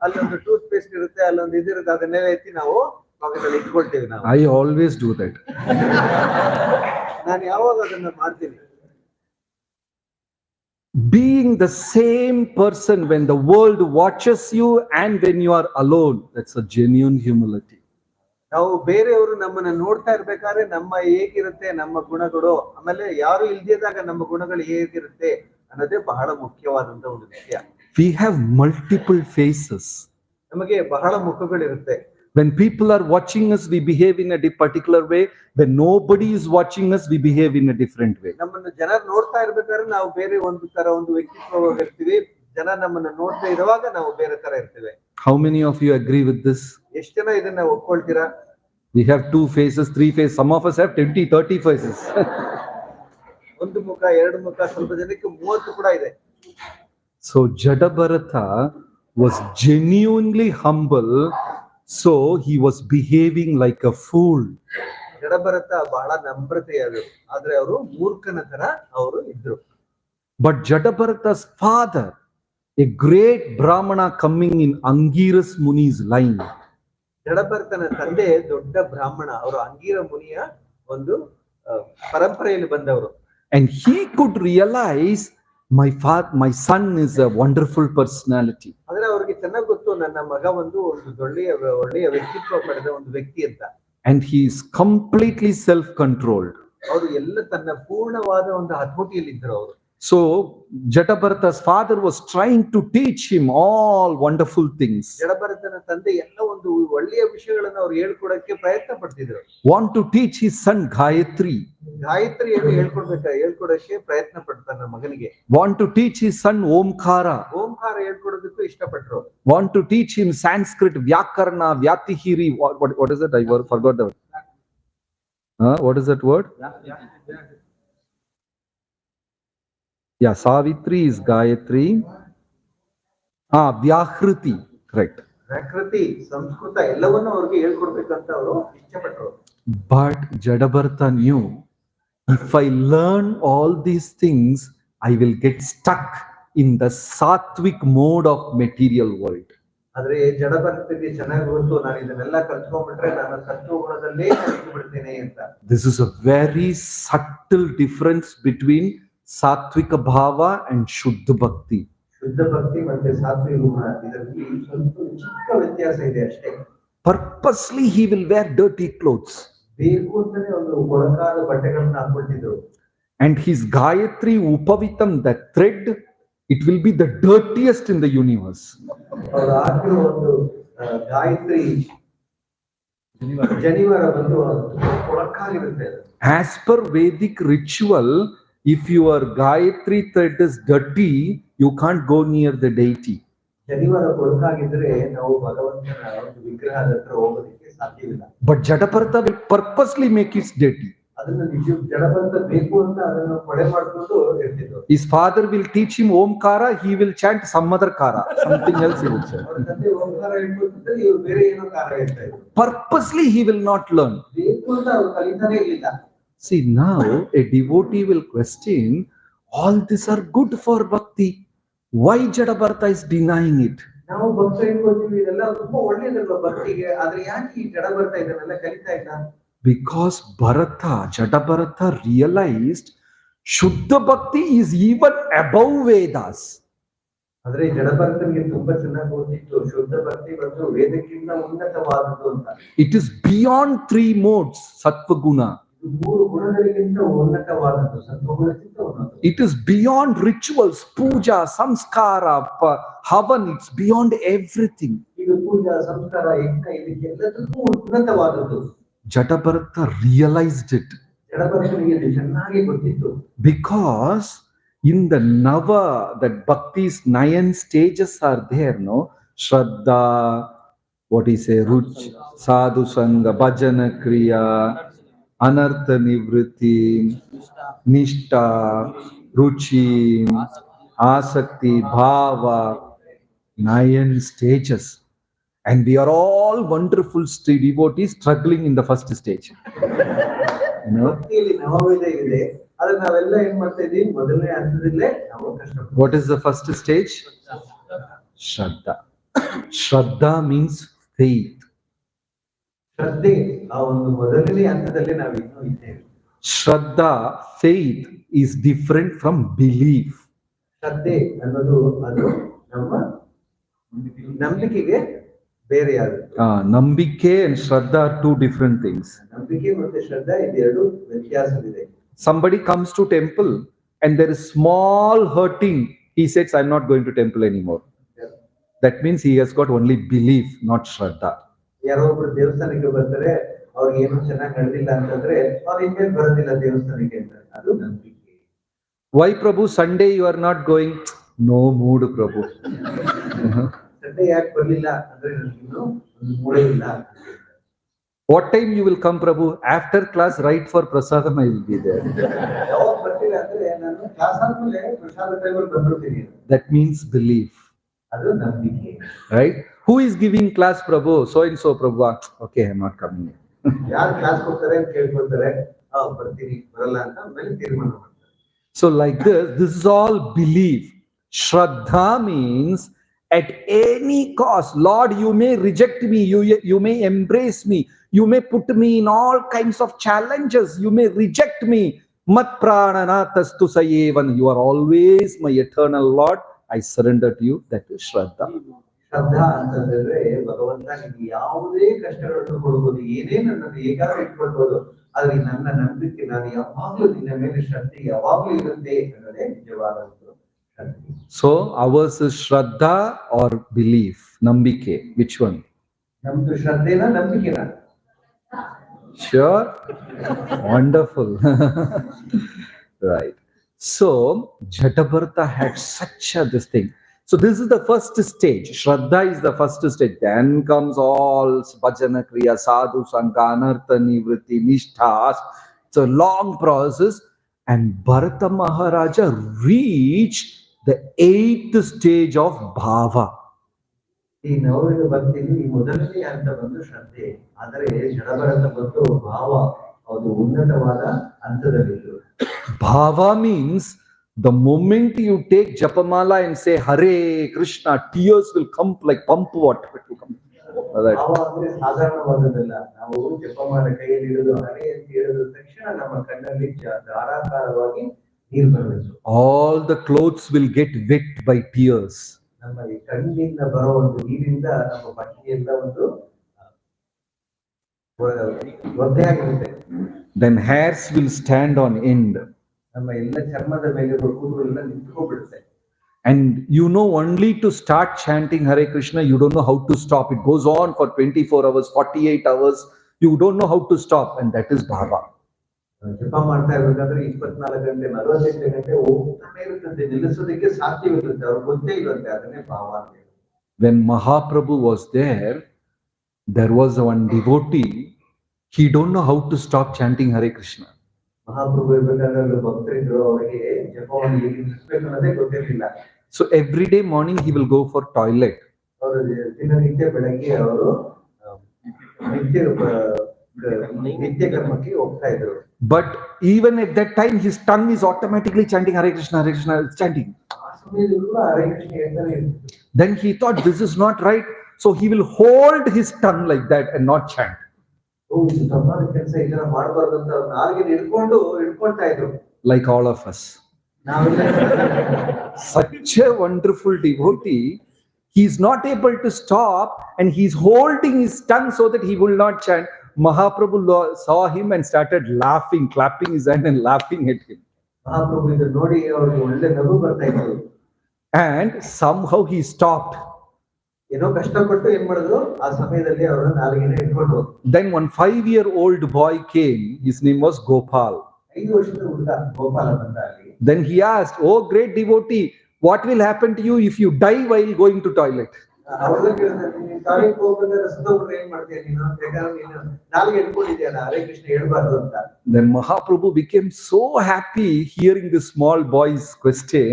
ಅಲ್ಲೊಂದು ಟೂತ್ ಪೇಸ್ಟ್ ಇರುತ್ತೆ, ಅಲ್ಲೊಂದು ಇದಿರುತ್ತೆ, ಅದನ್ನೆಲ್ಲ ಎತ್ತಿ ನಾವು ಪಾಕೆಟಲ್ಲಿ ಇಟ್ಕೊಳ್ತೇವೆ ನಾವು.
I always do that.
ನಾನು ಯಾವಾಗ ಅದನ್ನ ಮಾಡ್ತೀನಿ.
Being the same person when the world watches you and when you are alone, that's a genuine humility.
ನಾವು ಬೇರೆಯವರು ನಮ್ಮನ್ನ ನೋಡ್ತಾ ಇರ್ಬೇಕಾದ್ರೆ ನಮ್ಮ ಹೇಗಿರುತ್ತೆ ನಮ್ಮ ಗುಣಗಳು, ಆಮೇಲೆ ಯಾರು ಇಲ್ದಿದಾಗ ನಮ್ಮ ಗುಣಗಳು ಹೇಗಿರುತ್ತೆ ಅನ್ನೋದೇ ಬಹಳ ಮುಖ್ಯವಾದಂತ ಒಂದು ವಿಷಯ.
We have multiple faces.
ನಮಗೆ ಬಹಳ ಮುಖಗಳಿರುತ್ತೆ.
When people are watching us, we behave in a particular way. When nobody is watching us, we behave in a different way.
ನಮ್ಮನ್ನು ಜನರು ನೋಡ್ತಾ ಇರ್ಬೇಕಾದ್ರೆ ನಾವು ಬೇರೆ ಒಂದು ತರ ಒಂದು ವ್ಯಕ್ತಿತ್ವವಾಗಿರ್ತೀವಿ. ಜನ ನಮ್ಮನ್ನ ನೋಡ್ತಾ ಇರುವಾಗ ನಾವು ಬೇರೆ ತರ ಇರ್ತೇವೆ.
How many of you agree with this?
ಎಷ್ಟು ಜನ ಇದನ್ನ ಒಪ್ಕೊಳ್ತೀರಾ?
We have 2 faces, 3 faces. Some of us have 20, 30 faces.
ಒಂದು ಮುಖ, ಎರಡು ಮುಖ, ಸ್ವಲ್ಪ ಜನಕ್ಕೆ 30 ಕೂಡ ಇದೆ.
So Jada Bharatha was genuinely humble, so he was behaving like a fool.
ಜಡ ಭರತ ಬಹಳ ನಮ್ರತೆಯಾದರು, ಆದ್ರೆ ಅವರು ಮೂರ್ಖನ ತರ ಅವರು ಇದ್ರು.
But Jada Bharatha's father, a great Brahmana coming in Angiras Muni's line.
ಜಡಭರತನ ತಂದೆ ದೊಡ್ಡ ಬ್ರಾಹ್ಮಣ, ಅವರು ಅಂಗೀರ ಮುನಿಯ ಒಂದು ಪರಂಪರೆಯಲ್ಲಿ ಬಂದವರು.
And he could realize my son is a wonderful personality.
ಆದ್ರೆ ಅವ್ರಿಗೆ ಚೆನ್ನಾಗಿ ಗೊತ್ತು, ನನ್ನ ಮಗ ಒಂದು ಒಳ್ಳೆಯ ವ್ಯಕ್ತಿತ್ವ ಪಡೆದ ಒಂದು ವ್ಯಕ್ತಿ ಅಂತ.
And he is completely self-controlled.
ಅವರು ಎಲ್ಲ ತನ್ನ ಪೂರ್ಣವಾದ ಒಂದು ಹತೋಟಿಯಲ್ಲಿ ಇದ್ರು ಅವರು.
So Jada Bharatha's father was trying to teach him all wonderful things.
ಜಡಭರತನ ತಂದೆ ಎಲ್ಲ ಒಂದು ಒಳ್ಳೆಯ ವಿಷಯಗಳನ್ನು ಅವರು ಹೇಳ್ಕೊಡಕ್ಕೆ ಪ್ರಯತ್ನ ಪಡ್ತಿದ್ರು.
Want to teach his son Gayatri.
ಗಾಯತ್ರಿಯನ್ನು ಹೇಳ್ಕೊಡಕ್ಕೆ ಪ್ರಯತ್ನ ಪಡ್ತಾನೆ ಮಗನಿಗೆ.
Want to teach his son Omkara.
Omkara ಹೇಳ್ಕೊಡೋದಕ್ಕೂ ಇಷ್ಟಪಟ್ರು.
Want to teach him Sanskrit, Vyakarna, Vyatihiri. What is it? I forgot the word. What is that word? Yeah, Savitri is Gayatri. Vyakriti, correct.
ವ್ಯಾಕೃತಿ, Sanskrit ಎಲ್ಲವನ್ನೂ ಅವ್ರಿಗೆ ಹೇಳ್ಕೊಡ್ಬೇಕಂತ ಅವರು ಇಷ್ಟಪಟ್ಟರು.
But Jada Bharatha knew, if I learn all these things, I will get stuck in the sattvic mode of material world.
ಆದ್ರೆ ಜಡಭರತನಿಗೆ ಚೆನ್ನಾಗಿ ಗೊತ್ತು, ನಾನು ಇದನ್ನೆಲ್ಲ ಕಲ್ತ್ಕೊಂಡ್ಬಿಟ್ರೆ ನಾನು ಸತ್ವಗುಣದಲ್ಲೇ ಕಲ್ತು ಬಿಡ್ತೇನೆ ಅಂತ.
This is a very subtle difference between Satvika Bhava and Shuddha Bhakti.
ಶುದ್ಧ ಭಕ್ತಿ ಮತ್ತೆ ಸಾತ್ವಿಕ ಗುಣ ಇದರಲ್ಲಿ ಸ್ವಲ್ಪ ಚಿಕ್ಕ ವ್ಯತ್ಯಾಸ ಇದೆ ಅಷ್ಟೇ.
Purposely he will wear dirty clothes.
ಬೇಕು ಅಂತಾನೆ ಒಂದು ಕೊಳಕಾದ ಬಟ್ಟೆಗಳನ್ನ ಹಾಕೊಳ್ತಿದ್ರು.
And his Gayatri Upavitam, that thread, it will be the dirtiest in the universe.
ಅವರು ಹಾಕಿರೋ ಒಂದು ಗಾಯತ್ರಿ ಜನಿವಾರ ಬಂದು ಕೊಳಕಾಗಿರುತ್ತೆ.
As per Vedic ritual, if your Gayatri thread is dirty, you can't go near the deity.
ಜನಿವಾರ ಕೊಳಕಾಗಿದ್ರೆ ನಾವು ಭಗವಂತನ ಒಂದು ವಿಗ್ರಹದ ಹತ್ರ ಹೋಗೋದಕ್ಕೆ ಸಾಧ್ಯವಿಲ್ಲ.
But Jada Bharatha will purposely make it dirty.
ಅದನ್ನ ನಿಜ ಜಡಭರತ ಬೇಕು ಅಂತ ಅದನ್ನು ಕೊಡೆ ಮಾಡ್ಕೊಂಡು ಇರ್ತಿದ್ರು.
His father will teach him Omkara, he will chant some other Kara, something else he will chant.
ಅವರ ತಂದೆ ಓಂಕಾರ ಹೇಳ್ಕೊಡ್ತಿದ್ರೆ ಇವರು ಬೇರೆ ಏನೋ ಕಾರ ಹೇಳ್ತಾ ಇದ್ರು.
Purposely he will not learn.
ಬೇಕು ಅಂತ ಅವರು ಕಲಿತಾನೆ ಇರಲಿಲ್ಲ.
See, now a devotee will question, all these are good for bhakti. Why Jada Bharatha is denying it?
ನಾವು ಭಕ್ತ ಹೇಳ್ಕೊಳ್ತೀವಿ ಇದೆಲ್ಲ ತುಂಬಾ ಒಳ್ಳೇದಲ್ವ ಭಕ್ತಿಗೆ, ಆದ್ರೆ ಯಾಕೆ ಈ ಜಡಭರತ ಇದನ್ನೆಲ್ಲ ಕಲಿತಾ ಇಲ್ಲ?
Because Jada Bharatha realized Shuddha Bhakti is even above Vedas.
ಆದ್ರೆ ಜಡಭರತನಿಗೆ ತುಂಬಾ ಚೆನ್ನಾಗಿ ಗೊತ್ತಿತ್ತು ಶುದ್ಧ ಭಕ್ತಿ ಮತ್ತು ವೇದಕ್ಕಿಂತ ಉನ್ನತವಾದದ್ದು ಅಂತ.
It is beyond 3 modes, Sattva Guna.
ಮೂರು ಗುಣಗಳಿಗಿಂತ ಉನ್ನತವಾದದ್ದು, ಸತ್ವಗುಣಕ್ಕಿಂತ ಉನ್ನತ.
It is beyond rituals, puja, samskara, havan, it's beyond everything.
ಇದು ಪೂಜಾ, ಸಂಸ್ಕಾರ, ಯಜ್ಞ ಇದಕ್ಕೆಲ್ಲದಕ್ಕೂ ಉನ್ನತವಾದದ್ದು.
Jada Bharatha realized it.
ಜಡಭರತನಿಗೆ ಚೆನ್ನಾಗಿ ಗೊತ್ತಿತ್ತು.
Because in the Nava, that Bhakti's 9 stages are there, no? Shraddha, what is a Ruch, Sadhu Sangha, Bhajana Kriya, Anartha Nivritti, Nishtha, Ruchi, Asakti, Bhava, 9 stages. And we are all wonderful devotees struggling in the first stage. You know?
ಭಕ್ತಿಯಲ್ಲಿ ನವವಿಧ ಇದೆ, ಆದ್ರೆ ನಾವೆಲ್ಲ ಏನ್ ಮಾಡ್ತಾ ಇದೀವಿ, ಮೊದಲನೇ ಹಂತದಲ್ಲೇ ನಾವು ಕಷ್ಟಪಡ್ತೀವಿ.
What is the first stage? Shraddha. Shraddha means faith.
ಶ್ರದ್ಧೆ ಆ ಒಂದು ಮೊದಲನೇ ಹಂತದಲ್ಲಿ ನಾವು ಇನ್ನೂ ಇದ್ದೇವೆ.
Shraddha, faith, is different from belief.
ಶ್ರದ್ಧೆ ಅನ್ನೋದು ಅದು ನಮ್ಮ ನಂಬಿಕೆಗೆ ಬೇರೆಯಾಗುತ್ತೆ.
Nambike and Shraddha are 2 different things.
ನಂಬಿಕೆ ಮತ್ತೆ ಶ್ರದ್ಧಾ ಇದೆರಡು ವ್ಯತ್ಯಾಸವಿದೆ.
Somebody comes to temple and there is small hurting, he says, I'm not going to temple anymore. That means he has got only belief, not Shraddha.
ಯಾರೋ ಒಬ್ರು ದೇವಸ್ಥಾನಕ್ಕೆ ಬರ್ತಾರೆ, ಅವ್ರಿಗೆ ಏನು ಚೆನ್ನಾಗಿ ನಡೆದಿಲ್ಲ ಅಂತಂದ್ರೆ ಅವ್ರು ಇನ್ಮೇಲೆ ಬರೋದಿಲ್ಲ ದೇವಸ್ಥಾನಕ್ಕೆ ಅಂತ, ಅದು ನಂಬಿಕೆ.
Why Prabhu, Sunday you are not going? No mood, Prabhu.
Sunday ಯಾಕೆ ಬರ್ಲಿಲ್ಲ ಅಂದ್ರೆ ನನಗಿನ್ನು ಒಂದು ಮೂಡೇ ಇಲ್ಲ.
What time you will come, Prabhu? After class, right for prasadam, I will be there.
ಯಾವಾಗ ಬರ್ತೀರಾ ಅಂದ್ರೆ ನಾನು ಕ್ಲಾಸ್ ಆದ್ಮೇಲೆ ಪ್ರಸಾದ ಟೈಮಲ್ಲಿ ಬಂದಿರ್ತೀನಿ.
That means belief.
ಅದು ನಂಬಿಕೆ.
Right? Who is giving class, Prabhu? So and so, Prabhu. Okay, I am not coming.
ಯಾರು ಕ್ಲಾಸ್ ಕೊಡ್ತಾರೆ ಅಂತ ಕೇಳ್ಕೊಳ್ತಾರೆ, ಬರ್ತೀನಿ ಬರಲ್ಲ ಅಂತ ಆಮೇಲೆ ತೀರ್ಮಾನ ಮಾಡ್ತಾರೆ.
So like this is all belief. Shraddha means at any cost, Lord, you may reject me, you may embrace me, you may put me in all kinds of challenges, you may reject me. Mat prananatastu sayevan. You are always my eternal Lord. I surrender to you. That is Shraddha.
ಶ್ರದ್ಧಾ ಅಂತಂದ್ರೆ ಭಗವಂತ ನಿಮ್ಗೆ ಯಾವುದೇ ಕಷ್ಟಗಳನ್ನು ಕೊಡ್ಬೋದು, ಏನೇ ನನ್ನನ್ನು ಹೇಗಾದ್ರೂ ಇಟ್ಕೊಳ್ಬೋದು, ಆದ್ರೆ ನನ್ನ ನಂಬಿಕೆ, ನಾನು ಯಾವಾಗ್ಲೂ ನಿನ್ನ ಮೇಲೆ ಶ್ರದ್ಧೆ ಯಾವಾಗ್ಲೂ ಇರುತ್ತೆ ಅನ್ನೋದೇ ನಿಜವಾದ ಶ್ರದ್ಧೆ.
So ours is Shraddha or belief, Nambike. Which one?
ನಮ್ದು ಶ್ರದ್ಧೆನಾ ನಂಬಿಕೆನಾ?
Sure. Wonderful. Right. So Jada Bharatha had such a this thing. So this is the first stage. Shraddha is the first stage. Then comes all Bhajana Kriya, Sadhu Sangha, Anartha Nivritti, Nishtha. It's a long process. And Bharata Maharaja reached the 8th stage of Bhava.
ಈ ನವವಿಧ ಭಕ್ತಿಯಲ್ಲಿ ಈ ಮೊದಲನೇ ಹಂತ ಬಂದು ಶ್ರದ್ಧೆ, ಆದರೆ ಜಡಭರತ ಬಂದು ಭಾವ, ಅದು ಉನ್ನತವಾದ ಹಂತದಲ್ಲಿತ್ತು.
Bhava means The moment you take Japamala and say Hare Krishna, tears will come like pump water. It will come. That.
ಭಾವ ಅಂದ್ರೆ ಸಾಧಾರಣವಾದದ್ದಲ್ಲ. ನಾವು ಜಪಮಾಲ ಕೈಯಲ್ಲಿ ಹಿಡಿದು ಹಣೆ ಅಂತ ಹೇಳಿದ ತಕ್ಷಣ ನಮ್ಮ ಕಣ್ಣಲ್ಲಿ ಧಾರಾಕಾರವಾಗಿ ನೀರು ಬರಬೇಕು.
All the clothes will get wet by tears.
ನಮ್ಮ ಈ ಕಣ್ಣಿಂದ ಬರೋ ಒಂದು ನೀರಿಂದ ನಮ್ಮ ಬಟ್ಟೆ ಎಲ್ಲ ಒಂದು ಒದ್ದೆಯಾಗಿರುತ್ತೆ.
Then hairs will stand on end.
ನಮ್ಮ ಎಲ್ಲ ಚರ್ಮದ ಮೇಲೆ ಕೂದಲು ಎಲ್ಲ ನಿಂತ್ಕೊಂಡ್ಬಿಡುತ್ತೆ.
And you know, only to start chanting Hare Krishna, you don't know how to stop. It goes on for 24 hours, 48 hours. You don't know how to stop, and that is Bhava.
ಜಪ ಮಾಡ್ತಾ ಇರ್ಬೇಕಾದ್ರೆ 24 ಗಂಟೆ 48 ಗಂಟೆ ಹೋಗ್ತಾನೆ ಇರುತ್ತದೆ, ನಿಲ್ಲಿಸೋದಕ್ಕೆ ಸಾಧ್ಯವಿರುತ್ತೆ, ಅವ್ರಿಗೆ ಗೊತ್ತೇ ಇರುತ್ತೆ. ಅದನ್ನೇ ಭಾವ ಅಂತ.
When Mahaprabhu was there was one devotee. He don't know how to stop chanting Hare Krishna.
ಮಹಾಪ್ರಭು ಇರಬೇಕಾದ್ರೆ ಭಕ್ತರಿದ್ರು, ಅವರಿಗೆ ಜಪವನ್ನು ಹೇಗೆ ನಿಲ್ಲಿಸಬೇಕು ಅನ್ನೋದೇ ಗೊತ್ತಿರಲಿಲ್ಲ.
So every day morning he will go for toilet.
ಅವರು ದಿನನಿತ್ಯ ಬೆಳಗ್ಗೆ ಅವರು ನಿತ್ಯ ಕರ್ಮಕ್ಕೆ ಹೋಗ್ತಾ ಇದ್ರು.
But even at that time, his tongue is automatically chanting Hare Krishna, Hare Krishna, it's chanting. Then he thought this is not right, so he will hold his tongue like that and not chant. Like all of us. Such a wonderful devotee, he is not able to stop and he is holding his tongue so that he will not chant. Mahaprabhu saw him and started laughing, clapping his hand and laughing at him. And somehow he stopped. Then one 5-year-old boy came. His name was Gopal. Then he asked, "Oh great devotee, what will happen to you if you die while going to toilet?" Then Mahaprabhu became so happy hearing this small boy's question,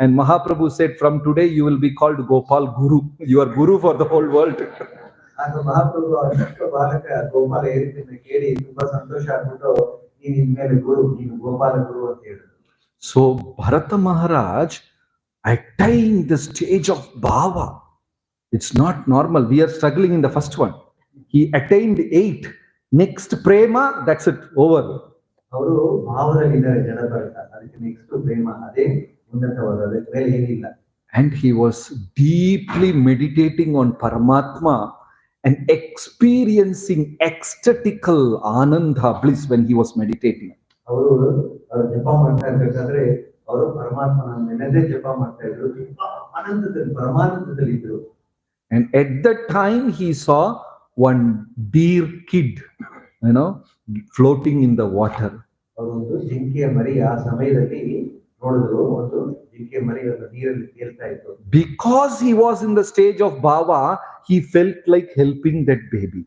and Mahaprabhu said, "From today you will be called Gopal Guru. You are Guru for the whole world." So Bharata Maharaj attained the stage of Bhava. It's not normal. We are struggling in the first one. He attained 8. Next Prema, that's it, over. And he was deeply meditating on Paramatma and experiencing ecstatical Ananda bliss when he was meditating. And at that time he saw one deer kid, floating in the water. Because he was in the stage of Bhava, he felt like helping that baby.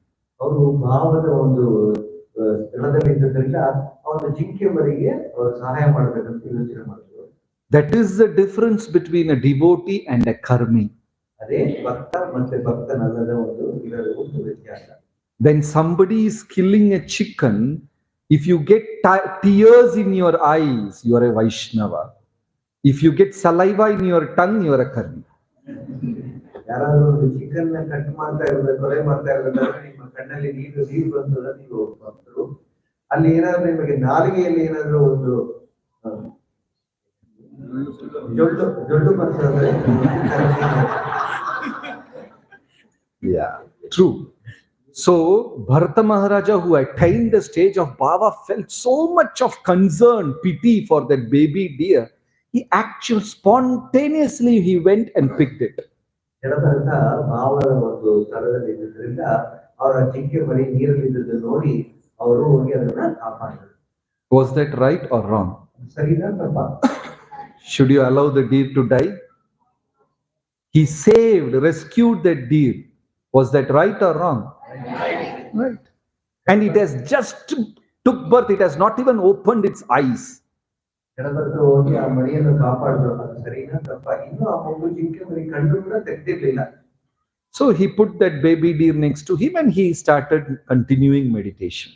That is the difference between a devotee and a karmi. When somebody is killing a chicken, if you get tears in your eyes, you are a Vaishnava. If you get saliva in your tongue, you are a karmi. Yeah, true. So Bharata Maharaja, who attained the stage of Bhava, felt so much of concern, pity for that baby deer. He actually spontaneously he went and picked it. Was that right or wrong? Should you allow the deer to die? He saved, rescued that deer. Was that right or wrong? Right. And it has just took birth. It has not even opened its eyes. So he put that baby deer next to him and he started continuing meditation.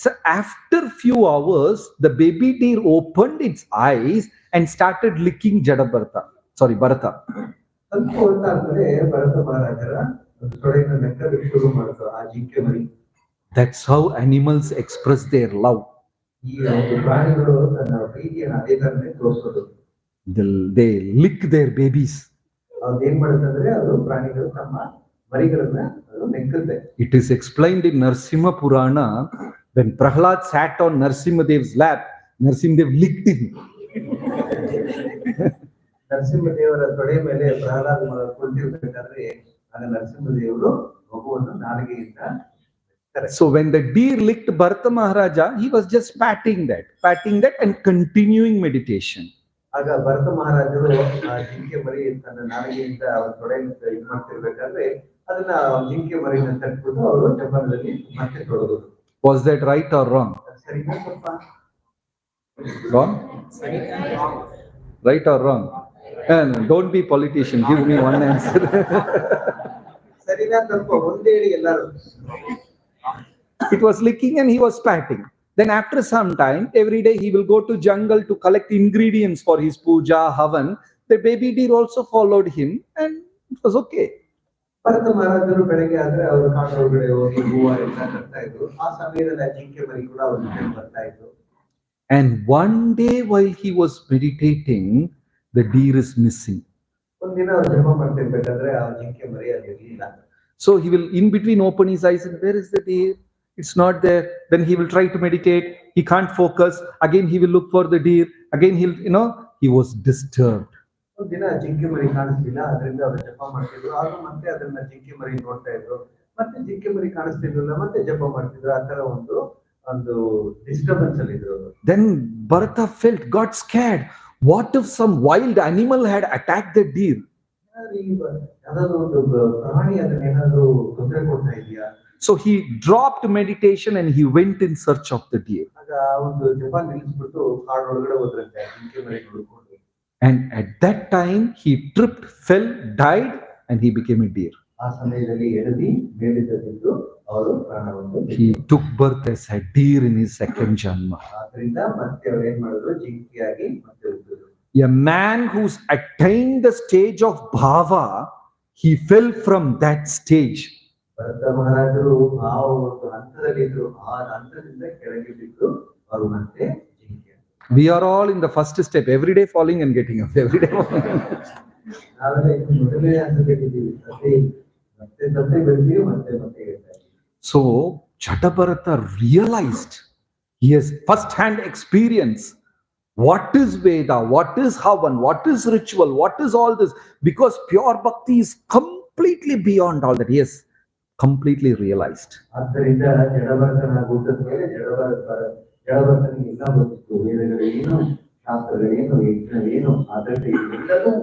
So after few hours, the baby deer opened its eyes and started licking Jada Bharatha. Sorry, Bharatha.
ಸ್ವಲ್ಪ ಹೊತ್ತಾದ್ಮೇಲೆ ಭರತ ಮಹಾರಾಜರ ತೊಡೆಯನ್ನು ನೆಕ್ಕಲು ಶುರು ಮಾಡಿದ್ರು ಆ ಜಿಂಕೆ ಮರಿ.
That's how animals express their love.
ಈ ಒಂದು ಪ್ರಾಣಿಗಳು ತನ್ನ ಪ್ರೀತಿಯನ್ನು ಅದೇ ತರನೇ ತೋರಿಸೋದು.
They lick their babies.
ಅದೇನ್ ಮಾಡುತ್ತಂದ್ರೆ ಅದು ಪ್ರಾಣಿಗಳು ತಮ್ಮ ಮರಿಗಳನ್ನ ಅದು ನೆಕ್ಕುತ್ತೆ.
It is explained in Narsimha Purana when Prahlad sat on Narsimhadev's lap, Narsimhadev licked him.
ನರಸಿಂಹದೇವರ ತೊಡೆ ಮೇಲೆ ಪ್ರಹ್ಲಾದ್ ಕುಳಿತಿರ್ಬೇಕಾದ್ರೆ ಆಗ ನರಸಿಂಹದೇವರು ಮಗುವನ್ನು ನಾಲಿಗೆಯಿಂದ.
So when the deer licked Bharata Maharaja, he was just patting that and continuing meditation.
ಆಗ ಭರತ ಮಹಾರಾಜರು ಆ ಜಿಂಕೆ ಮರಿ ತನ್ನ ನಾಲಿಗೆಯಿಂದ ಅವರ ತೊಡೆಯಿಂದ ಇದು ಮಾಡ್ತಿರ್ಬೇಕಾದ್ರೆ ಅದನ್ನ ಜಿಂಕೆ ಮರಿನ ತಟ್ಬಿಟ್ಟು ಅವರು ಜಪಾನದಲ್ಲಿ ಮತ್ತೆ ತೊಡೋದು.
Was that right or wrong?
ಸರಿನಾ ಸ್ವಲ್ಪ?
Wrong? Right or wrong? And don't be politician, give me one answer.
ಸರಿನಾ ತಪ್ಪು ಒಂದೇ ಹೇಳಿ ಎಲ್ಲರೂ.
It was licking and he was patting. Then after some time, every day he will go to jungle to collect ingredients for his puja, havan. The baby deer also followed him and it was okay.
Bharata ಮಹಾರಾಜರು ಬೆಳಗ್ಗೆ ಆದ್ರೆ ಅವರು ಕಾಡು ಒಳಗಡೆ ಹೋಗಿ ಹೂವ ಎಲ್ಲ ತರ್ತಾ ಇದ್ರು. ಆ ಸಮಯದಲ್ಲಿ ಆ ಜಿಂಕೆ ಮರಿ ಕೂಡ ಅವ್ರ ಜೊತೆ ಬರ್ತಾ ಇದ್ರು.
And one day while he was meditating, the deer is missing.
ಒಂದಿನ ಅವ್ರು ಜಪ ಮಾಡ್ತಿರ್ಬೇಕಾದ್ರೆ ಆ ಜಿಂಕೆ ಮರಿ ಅಲ್ಲಿರ್ಲಿಲ್ಲ.
So he will in between open his eyes and where is the deer? It's not there. Then he will try to meditate. He can't focus. Again he will look for the deer. Again he was disturbed.
ಒಂದಿನ ಜಿಂಕೆ ಮರಿ ಕಾಣಿಸ್ತಿಲ್ಲ, ಅದರಿಂದ ಅವರು ಜಪ ಮಾಡ್ತಿದ್ರು. ಆಗ ಮತ್ತೆ ಅದನ್ನ ಜಿಂಕೆ ಮರಿ ನೋಡ್ತಾ ಇದ್ರು. ಮತ್ತೆ ಜಿಂಕೆ ಮರಿ ಕಾಣಿಸ್ತಿರ್ಲಿಲ್ಲ, ಮತ್ತೆ ಜಪ ಮಾಡ್ತಿದ್ರು. ಆ ತರ ಒಂದು ಡಿಸ್ಟರ್ಬೆನ್ಸ್ ಅಲ್ಲಿ ಇದ್ರು.
Then Bharata got scared. What if some wild animal had attacked the deer?
ಯಾವ್ದಾದ್ರು ಒಂದು ಪ್ರಾಣಿ ಅದನ್ನ ಏನಾದ್ರು ತೊಂದರೆ ಕೊಡ್ತಾ ಇದೆಯಾ?
So he dropped meditation and he went in search of the deer.
ಆಗ ಒಂದು ಜಪ ನಿಲ್ಲಿಸ್ಬಿಟ್ಟು ಕಾಡು ಒಳಗಡೆ ಹೋದ್ರಂತೆ ಜಿಂಕೆ ಮರಿ ಹುಡುಕೊಂಡು.
And at that time he tripped, fell, died, and he became a deer.
ಆ ಸಮಯದಲ್ಲಿ ಎಡದಿ ಮೇಲಿದ್ದು ಅವರು ಪ್ರಾಣವನ್ನು.
He took birth as a deer in his second janma.
ಆದ್ರಿಂದ ಮತ್ತೆ ಅವರು ಏನ್ ಮಾಡಿದ್ರು, ಜಿಂಕೆಯಾಗಿ ಮತ್ತೆ ಹುಟ್ಟಿದ್ರು.
A man who's attained the stage of bhava, he fell from that stage.
Bharata ಮಹಾರಾಜರು ಭಾವ ಒಂದು ಹಂತದಲ್ಲಿ ಇದ್ರು. ಆ ಹಂತದಿಂದ ಕೆಳಗೆ ಬಿದ್ದು ಅವರು ಮತ್ತೆ ಜಿಂಕೆ.
We are all in the first step, every day falling and getting up, every day falling.
ನಾವೆಲ್ಲ ಮೊದಲನೇ ಹಂತದಲ್ಲಿದ್ದೀವಿ. ಮತ್ತೆ ಬೆಳೆದೀವಿ, ಮತ್ತೆ
So Jada Bharatha realized, he has first-hand experience. What is Veda? What is Havan? What is ritual? What is all this? Because pure bhakti is completely beyond all that. Yes, completely realized.
ಆದ್ದರಿಂದ ಜಡಭರತನ ಗುಡ್ಡದ ಮೇಲೆ ಜಡಭರತನಿಗೆ ಎಲ್ಲ ಗೊತ್ತಿತ್ತು. ವೇದಗಳೇನು, ಶಾಸ್ತ್ರಗಳೇನು, ಯಜ್ಞವೇನು, ಅದರಲ್ಲಿ ಎಲ್ಲವೂ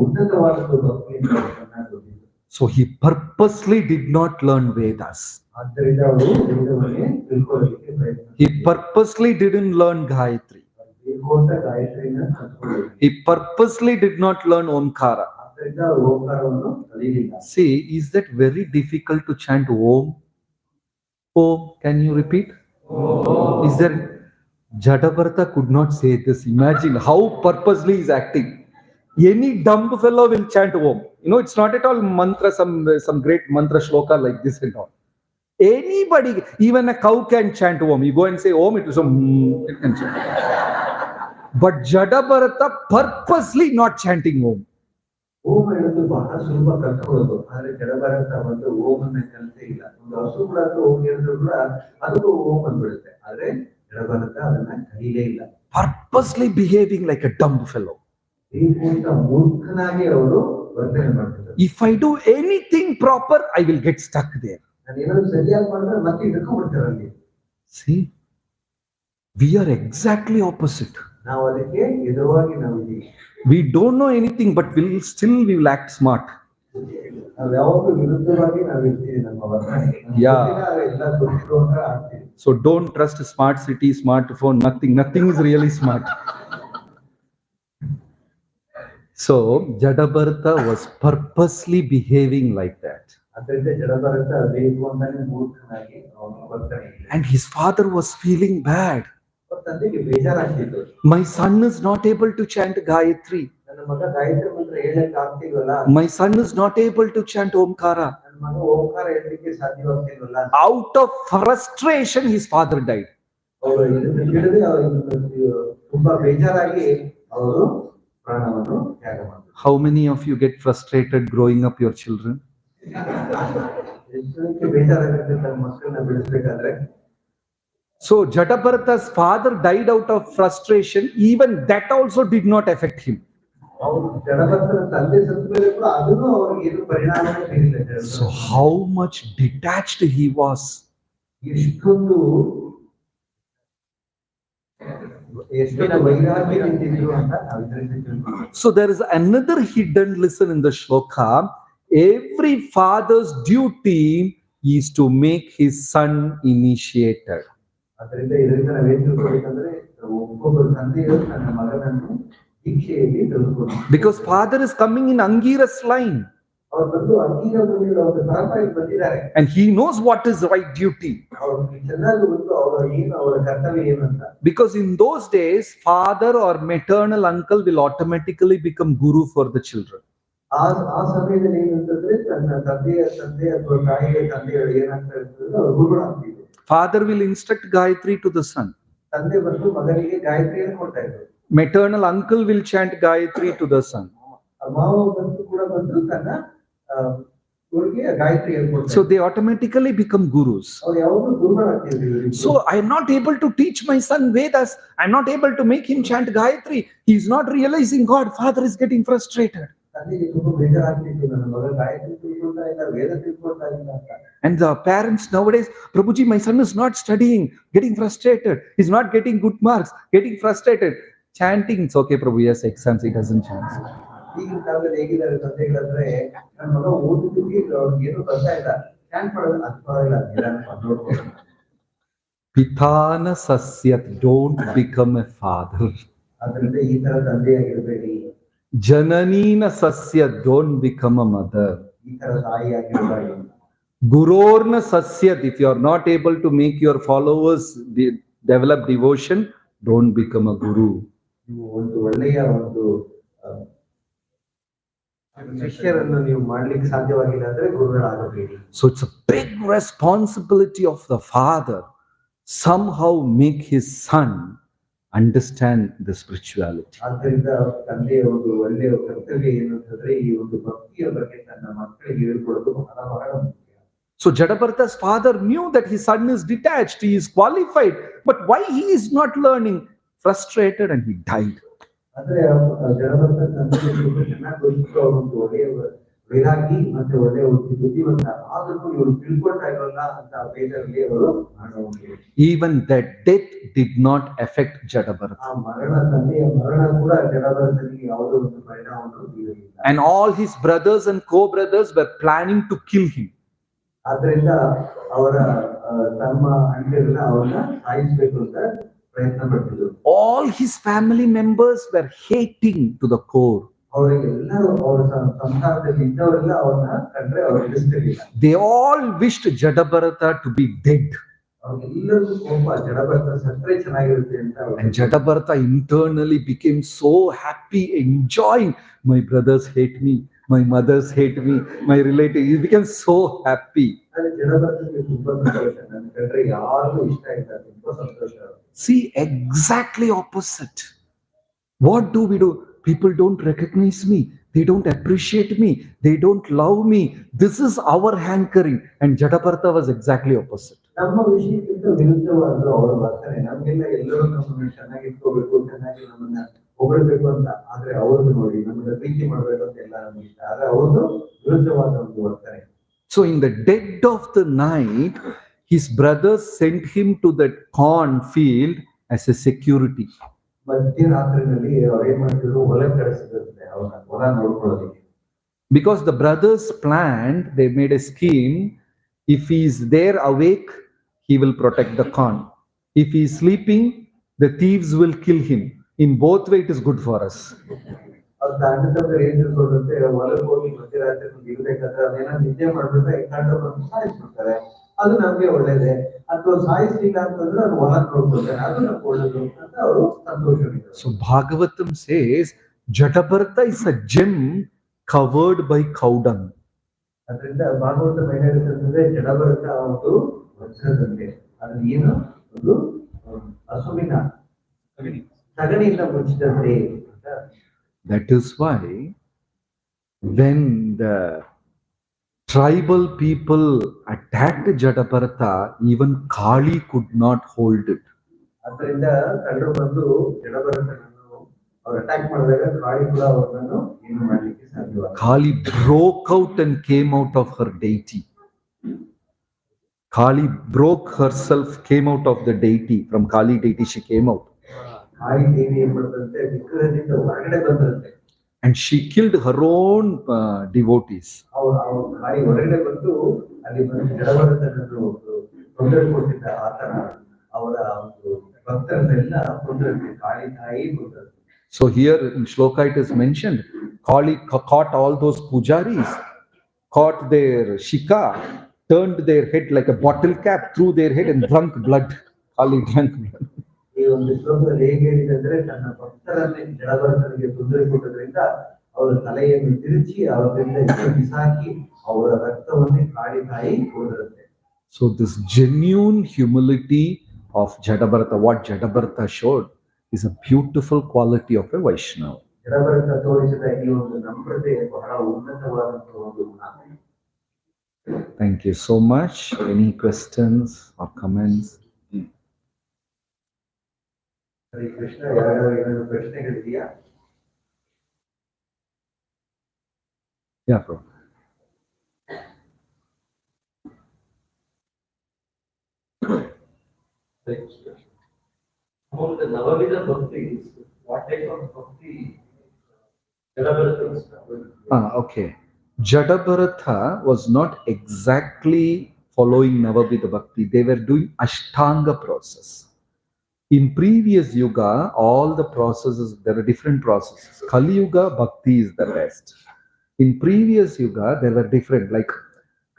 ಉನ್ನತವಾದದ್ದು ಭಕ್ತಿಯಿಂದ ಗೊತ್ತಿತ್ತು.
So he purposely did not learn Vedas.
ಆದ್ದರಿಂದ ಅವರು ವೇದವನ್ನೇ ತಿಳ್ಕೊಳ್ಳಲಿಕ್ಕೆ ಪ್ರಯತ್ನ.
He purposely didn't learn Gayatri. He purposely did not learn Omkara. See, is that very difficult to chant Om? Om, can you repeat? Om. Is there? Jada Bharatha could not say this. Imagine how purposely he is acting. Any dumb fellow will chant Om. It's not at all mantra, some great mantra shloka like this and all. Anybody, even a cow can chant Om. You go and say Om, it can chant. But Jada Bharatha purposely not chanting Om.
ಓಂ ಹೇಳೋದು ಬಹಳ ಸುಲಭ ಕಲ್ತ್ಕೊಳ್ಳೋದು. ಆದ್ರೆ ಜಡಭರತ ಬಂದು ಓಮನ್ನ ಕಲಿತೇ ಇಲ್ಲ. ಒಂದು ಹಸು ಕೂಡ ಓಂ ಹೇಳಿದ್ರು ಕೂಡ ಅದಕ್ಕೂ ಓಂ ಬಂದ್ಬಿಡುತ್ತೆ. ಆದ್ರೆ ಜಡಭರತ ಅದನ್ನ ಕಲೀಲೇ ಇಲ್ಲ.
Purposely behaving like a dumb fellow.
ಮೂರ್ಖನಾಗಿ ಅವರು ವರ್ತನೆ ಮಾಡ್ತಾರೆ.
If I do anything proper, I will get stuck there.
ನಾನು ಏನಾದ್ರು ಸರಿಯಾಗಿ ಮಾಡಿದ್ರೆ ಮತ್ತೆ ಹಿಡ್ಕೊಂಡ್ಬಿಡ್ತಾರೆ ಅಲ್ಲಿ.
See, we are exactly opposite.
ನಾವು ಅದಕ್ಕೆ ಎದುರುವಾಗಿ ನಾವಿದ್ದೀವಿ.
We don't know anything, but we will act smart.
ನಾವು ಯಾವಾಗಲೂ ವಿರುದ್ಧವಾಗಿ ನಾವಿರ್ತೀವಿ ನಮ್ಮ ವರ್ತನೆ. ಎಲ್ಲ ಗೊತ್ತಿರೋ ಅಂತ ಆಗ್ತೀವಿ.
So don't trust smart city, smartphone, nothing is really smart. So Jada Bharatha was purposely behaving like that.
ಅದರಿಂದ ಜಡಭರತ ಬೇಕು ಅಂತಾನೆ ಮೂರ್ಖನಾಗಿ ಅವನು ಬರ್ತಾನೆ.
And his father was feeling bad.
ತಂದೆಗೆ ಬೇಜಾರಾಗ್ತಿತ್ತು.
My son is not able to chant Gayatri.
ನನ್ನ ಮಗ ಗಾಯತ್ರಿ ಮಂತ್ರ ಹೇಳಕ್ ಆಗ್ತಿಲ್ವಲ್ಲ.
My son is not able to chant Omkara.
ನನ್ನ ಮಗ ಓಂಕಾರ ಹೇಳಲಿಕ್ಕೆ ಸಾಧ್ಯವಾಗ್ತಿಲ್ವಲ್ಲ.
Out of frustration, his father died.
ಅವರು ಹಿಡಿದು ತುಂಬಾ ಬೇಜಾರಾಗಿ ಅವರು ಪ್ರಾಣವನ್ನು ತ್ಯಾಗ ಮಾಡಿದ್ರು.
How many of you get frustrated growing up your children?
ಬೇಜಾರಾಗುತ್ತೆ ತನ್ನ ಮಕ್ಕಳನ್ನ ಬೆಳೆಸಬೇಕಾದ್ರೆ.
So Jada Bharatha's father died out of frustration. Even that also did not affect him. So how much detached he was. So there is another hidden lesson in the shloka. Every father's duty is to make his son initiated. Because father is coming in Angira's line. And he knows what is right duty. Because in those days, father or maternal uncle will automatically become guru for the children. Father will instruct Gayatri to the son. Maternal uncle will chant Gayatri to the son. So they automatically become gurus. So I am not able to teach my son Vedas. I am not able to make him chant Gayatri. He is not realizing God. Father is getting frustrated. And the parents nowadays, Prabhuji, my son is not studying, getting frustrated. He's not getting good marks, getting frustrated. Chanting, it's okay, Prabhu, yes, exams, he doesn't chant. Pitana sasyat, don't become a father. Jananina sasyat, don't become a mother. Gurorna sasyat, if you are not able to make your followers develop devotion, don't become a guru. So it's a big responsibility of the father somehow make his son understand the spirituality. So Jada Bharatha's father knew that his son is detached, he is qualified, but why he is not learning? Frustrated, and he died. Even that death did not affect Jada Bharatha. And all his brothers and co-brothers were planning to kill him. All his family members were hating to the core. They all wished Jada Bharatha to be dead. And Jada Bharatha internally became so happy, enjoying. My brothers hate me, my mothers hate me, my relatives. He became so happy. See, exactly opposite. What do we do? People don't recognize me. They don't appreciate me. They don't love me. This is our hankering. And Jada Bharatha was exactly opposite. So in the dead of the night, his brothers sent him to the corn field as a security. Because the brothers planned, they made a scheme. If he is there awake, he will protect the corn. If he is sleeping, the thieves will kill him. In both ways, it is good for us.
ಅವ್ರ ತಂದೆ ತಂದ್ರೆ ಏನ್ ತಿಳ್ಕೊಂಡ್ರೆ ಹೊಲಕ್ಕೆ ಹೋಗಿ ಮಧ್ಯರಾತ್ರಿ ಇರ್ಬೇಕಾದ್ರೆ ಅದೇನ ನಿದ್ದೆ ಮಾಡ್ಬಿಟ್ರೆ ಕಂಡು ಬಂದು ಸಾಯಿಸ್ಬಿಡ್ತಾರೆ. ಅದು ನಮ್ಗೆ ಒಳ್ಳೇದೇ. ಅಥವಾ ಸಾಯಿಸ್ಲಿಲ್ಲ ಅಂತಂದ್ರೆ ಅದು ಹೊಲಕ್ಕೆ ನೋಡ್ಕೊಳ್ತಾರೆ, ಅದು ನಮ್ಗೆ ಒಳ್ಳೇದು ಅಂತ ಅವರು ಸಂತೋಷವಿದ್ದಾರೆ.
So Bhagavatam says Jada Bharatha is a gem covered by cow dung.
ಅದರಿಂದ ಭಾಗವತ ಏನಾಗುತ್ತೆ ಜಡಭರತ ಒಂದು ವಜ್ರದಂತೆ, ಅದ್ರ ಏನು ಒಂದು ಹಸುವಿನ ಸಗಣಿಯಿಂದ ಮುಚ್ಚಿದಂತೆ.
That is why when the tribal people attacked Jada Bharatha, even Kali could not hold it.
ಅದರಿಂದ ಕಳ್ಳರು ಬಂದು ಜಡಭರತನನ್ನು ಅವರು ಅಟ್ಯಾಕ್ ಮಾಡಿದಾಗ ಕಾಳಿ ಕೂಡ ಅವರನ್ನು ಏನು ಮಾಡಲಿಕ್ಕೆ ಸಾಧ್ಯವಾಗಲಿಲ್ಲ.
Kali broke out and came out of her deity. Kali broke herself, came out of the deity. From Kali deity she came out.
Kali ದೇವಿ ಏನ್ ಮಾಡಿದಂತೆ ವಿಗ್ರಹದಿಂದ ಹೊರಗಡೆ ಬಂದಂತೆ.
And she killed her own devotees.
ಅವರು ಕಾಳಿ ಹೊರಗಡೆ ಬಂದು ಅಲ್ಲಿ ಬಂದು ಜಡಭರತನನ್ನು ತೊಂದರೆ ಕೊಟ್ಟಿದ್ದ ಆತನ ಅವರ ಒಂದು ಭಕ್ತರನ್ನೆಲ್ಲ ಕೊಂದರಂತೆ, ಕಾಳಿ ತಾಯಿ ಕೊಂದರಂತೆ.
So here in Shloka it is mentioned, Kali caught all those pujaris, caught their shika, turned their head like a bottle cap, threw their head and drunk blood. Kali drank blood.
ಈ ಒಂದು ಶ್ಲೋಕದಲ್ಲಿ ಹೇಗೆ ಹೇಳಿದ್ರೆ ತನ್ನ ಭಕ್ತರನ್ನೇ ಜಡಭರತನಿಗೆ ತೊಂದರೆ ಕೊಟ್ಟದ್ರಿಂದ ಅವರ ತಲೆಯನ್ನು ತಿರುಚಿ ಅವರಿಂದ ಬಿಸಾಕಿ ಅವರ ರಕ್ತವನ್ನೇ ಕಾಳಿ ತಾಯಿ ಕೊಡರಂತೆ.
So this genuine humility of Jada Bharatha, what Jada Bharatha showed, is a beautiful quality of a Vaishnava.
Jadabharata ತೋರಿಸಿದ ಈ ಒಂದು ನಮ್ರತೆ ಬಹಳ ಉನ್ನತವಾದಂತಹ ಒಂದು ಗುಣ.
Thank you so much. Any questions or comments?
Hare Krishna. ಯಾರು ಏನಾದ್ರು ಪ್ರಶ್ನೆಗಳಿದೆಯಾ?
Yeah, bro.
Among the Navavida Bhaktis, what type of Bhakti Jada Bharatha is?
Okay. Jada Bharatha was not exactly following Navavida Bhakti. They were doing Ashtanga process. In previous Yuga, all the processes, there are different processes. Kali Yuga, Bhakti is the best. In previous Yuga, there were different, like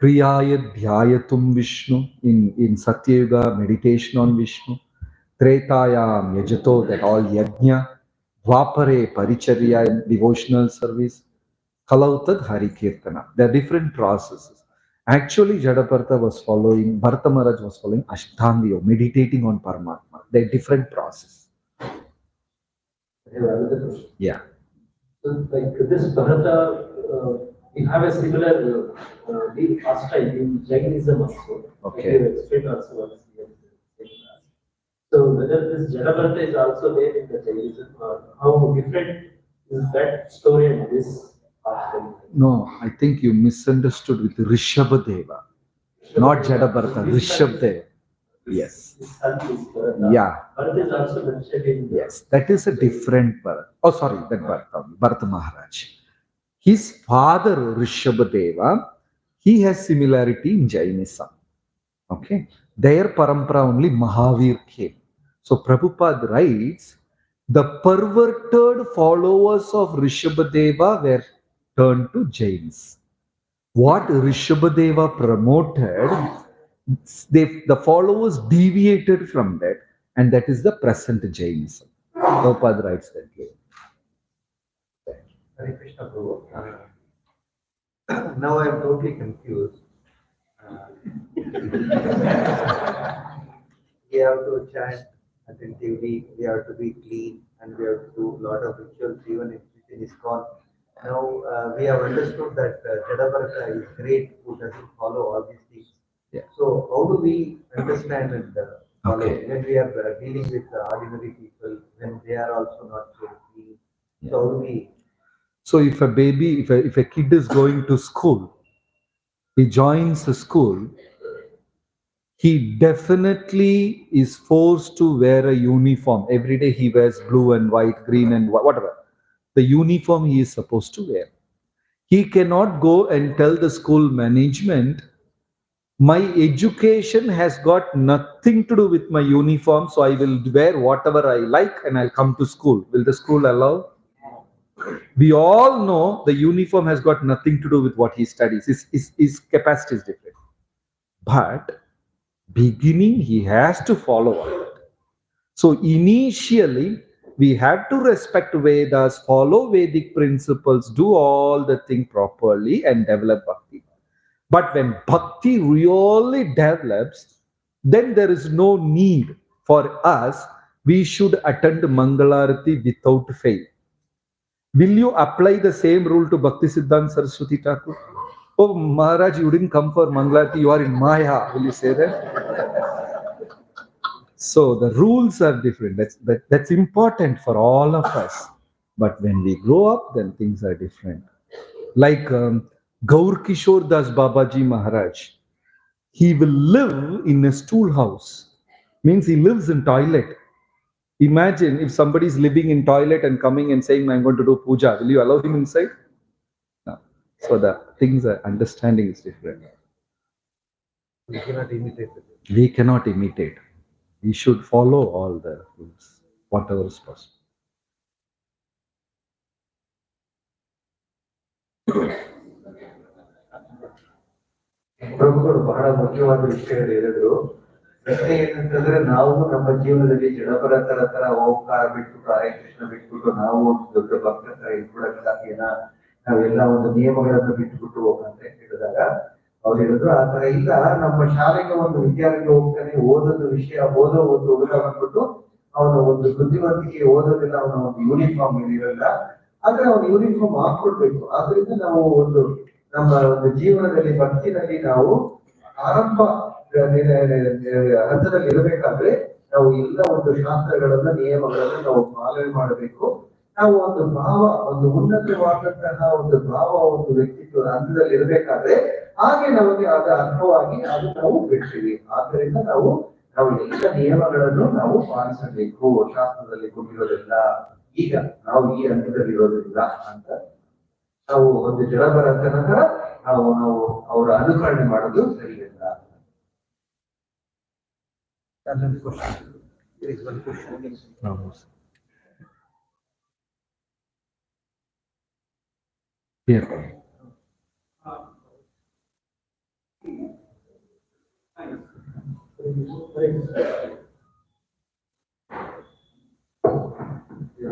Kriyaya Dhyayatum Vishnu, in Satya Yuga, meditation on Vishnu. Tretayam Yajato, that all Yajna. Dwapare Paricharya, devotional service. Kalautad Hari Kirtana. There are different processes. Actually, Jada Bharatha was following, Bharata Maharaj was following Ashtanga Yoga, meditating on Paramatma. They're different process. Yeah.
So, like this Bharata, we have a similar deep pastime in Jainism also.
Okay.
Like you explained also once here. So whether this Jada Bharatha is also there in the Jainism, or how different is that story and this pastime?
No, I think you misunderstood with Rishabhadeva. Not Jada Bharatha, Rishabhadeva. Yes.
His son is Bharata.
Yeah.
Bharata is also mentioned in
Yes, that is a different Bharatha. Oh, sorry, that Bharatha, Bharata Maharaj. His father, Rishabhadeva, he has similarity in Jainism. Okay. Their parampara only Mahavir came. So Prabhupada writes, the perverted followers of Rishabhadeva were turned to Jains. What Rishabhadeva promoted, the followers deviated from that, and that is the present Jainism. Prabhupada writes that way.
Hare Krishna Prabhu. Now I am totally confused. We have to chant attentively, we have to be clean, and we have to do a lot of rituals even if it is gone. Now we have understood that Jada Bharatha is great who doesn't follow all these things.
Yeah.
So how do we understand and follow
Okay.
when we are dealing with ordinary people, when they are also not so clean?
Yeah.
So how do we?
So if a baby, if a kid is going to school, he joins the school, he definitely is forced to wear a uniform. Every day he wears blue and white, green and whatever. The uniform he is supposed to wear. He cannot go and tell the school management, my education has got nothing to do with my uniform, so I will wear whatever I like and I'll come to school. Will the school allow? We all know the uniform has got nothing to do with what he studies. His capacity is different. But beginning, he has to follow all that. So initially, we have to respect Vedas, follow Vedic principles, do all the thing properly and develop bhakti. But when bhakti really develops, then there is no need for us. We should attend Mangalarati without fail. Will you apply the same rule to Bhakti Siddhanta Saraswati Thakur? Oh, Maharaj, you didn't come for Mangalarati, you are in Maya. Will you say that? So the rules are different. That's important for all of us. But when we grow up, then things are different. Like Gaur Kishore Das Babaji Maharaj, he will live in a stool house. Means he lives in toilet. Imagine if somebody is living in toilet and coming and saying, I'm going to do puja. Will you allow him inside? No. So the things are understanding is different.
We cannot imitate it.
We cannot imitate. We should follow all the rules, whatever is possible.
ಪ್ರಭುಗಳು ಬಹಳ ಮುಖ್ಯವಾದ ವಿಷಯಗಳು ಹೇಳಿದ್ರು. ಪ್ರಶ್ನೆ ಏನಂತಂದ್ರೆ, ನಾವು ನಮ್ಮ ಜೀವನದಲ್ಲಿ ಜಡಭರತರ ತರ ಓಂಕಾರ ಬಿಟ್ಬಿಟ್ಟು ಹರೇ ಕೃಷ್ಣ ಬಿಟ್ಬಿಟ್ಟು ನಾವು ಒಂದು ದೊಡ್ಡ ಭಕ್ತರ ತರ ಇಟ್ಬಿಡಕ್ ಸಾಧ್ಯನಾ? ನಾವೆಲ್ಲ ಒಂದು ನಿಯಮಗಳನ್ನು ಬಿಟ್ಬಿಟ್ಟು ಅಂತ ಹೇಳಿದಾಗ ಅವ್ರು ಹೇಳಿದ್ರು, ಆ ತರ ಇಲ್ಲ. ನಮ್ಮ ಶಾಲೆಗೆ ಒಂದು ವಿದ್ಯಾರ್ಥಿ ಹೋಗ್ತಾನೆ, ಓದೋದು ವಿಷಯ ಓದೋ ಒಂದು ಹುಡುಗ ಬಂದ್ಬಿಟ್ಟು ಅವನ ಒಂದು ಬುದ್ಧಿವಂತಿಕೆ ಓದೋದಿಲ್ಲ, ಅವನ ಒಂದು ಯೂನಿಫಾರ್ಮ್ ಇರಲ್ಲ. ಆದ್ರೆ ಅವನು ಯೂನಿಫಾರ್ಮ್ ಹಾಕೊಡ್ಬೇಕು. ಆದ್ರಿಂದ ನಾವು ಒಂದು ನಮ್ಮ ಒಂದು ಜೀವನದಲ್ಲಿ ಭಕ್ತಿನಲ್ಲಿ ನಾವು ಆರಂಭ ಹಂತದಲ್ಲಿ ಇರಬೇಕಾದ್ರೆ ನಾವು ಎಲ್ಲ ಒಂದು ಶಾಸ್ತ್ರಗಳನ್ನ ನಿಯಮಗಳನ್ನ ನಾವು ಪಾಲನೆ ಮಾಡಬೇಕು. ನಾವು ಒಂದು ಭಾವ, ಒಂದು ಉನ್ನತವಾದಂತಹ ಒಂದು ಭಾವ, ಒಂದು ವ್ಯಕ್ತಿತ್ವ ಹಂತದಲ್ಲಿ ಇರಬೇಕಾದ್ರೆ ಹಾಗೆ ನಮಗೆ ಅದ ಅರ್ಥವಾಗಿ ಅದು ನಾವು ಬಿಡ್ತೀವಿ. ಆದ್ದರಿಂದ ನಾವು ಎಲ್ಲ ನಿಯಮಗಳನ್ನು ನಾವು ಪಾಲಿಸಬೇಕು. ಶಾಸ್ತ್ರದಲ್ಲಿ ಕೊಟ್ಟಿರೋದಿಲ್ಲ, ಈಗ ನಾವು ಈ ಹಂತದಲ್ಲಿ ಇರೋದಿಲ್ಲ ಅಂತ ನಾವು ಒಂದು ಜಡಭರತನ ನಂತರ ನಾವು ಅವರ ಅನುಕರಣೆ ಮಾಡೋದು ಸರಿಯಿಲ್ಲ.
They're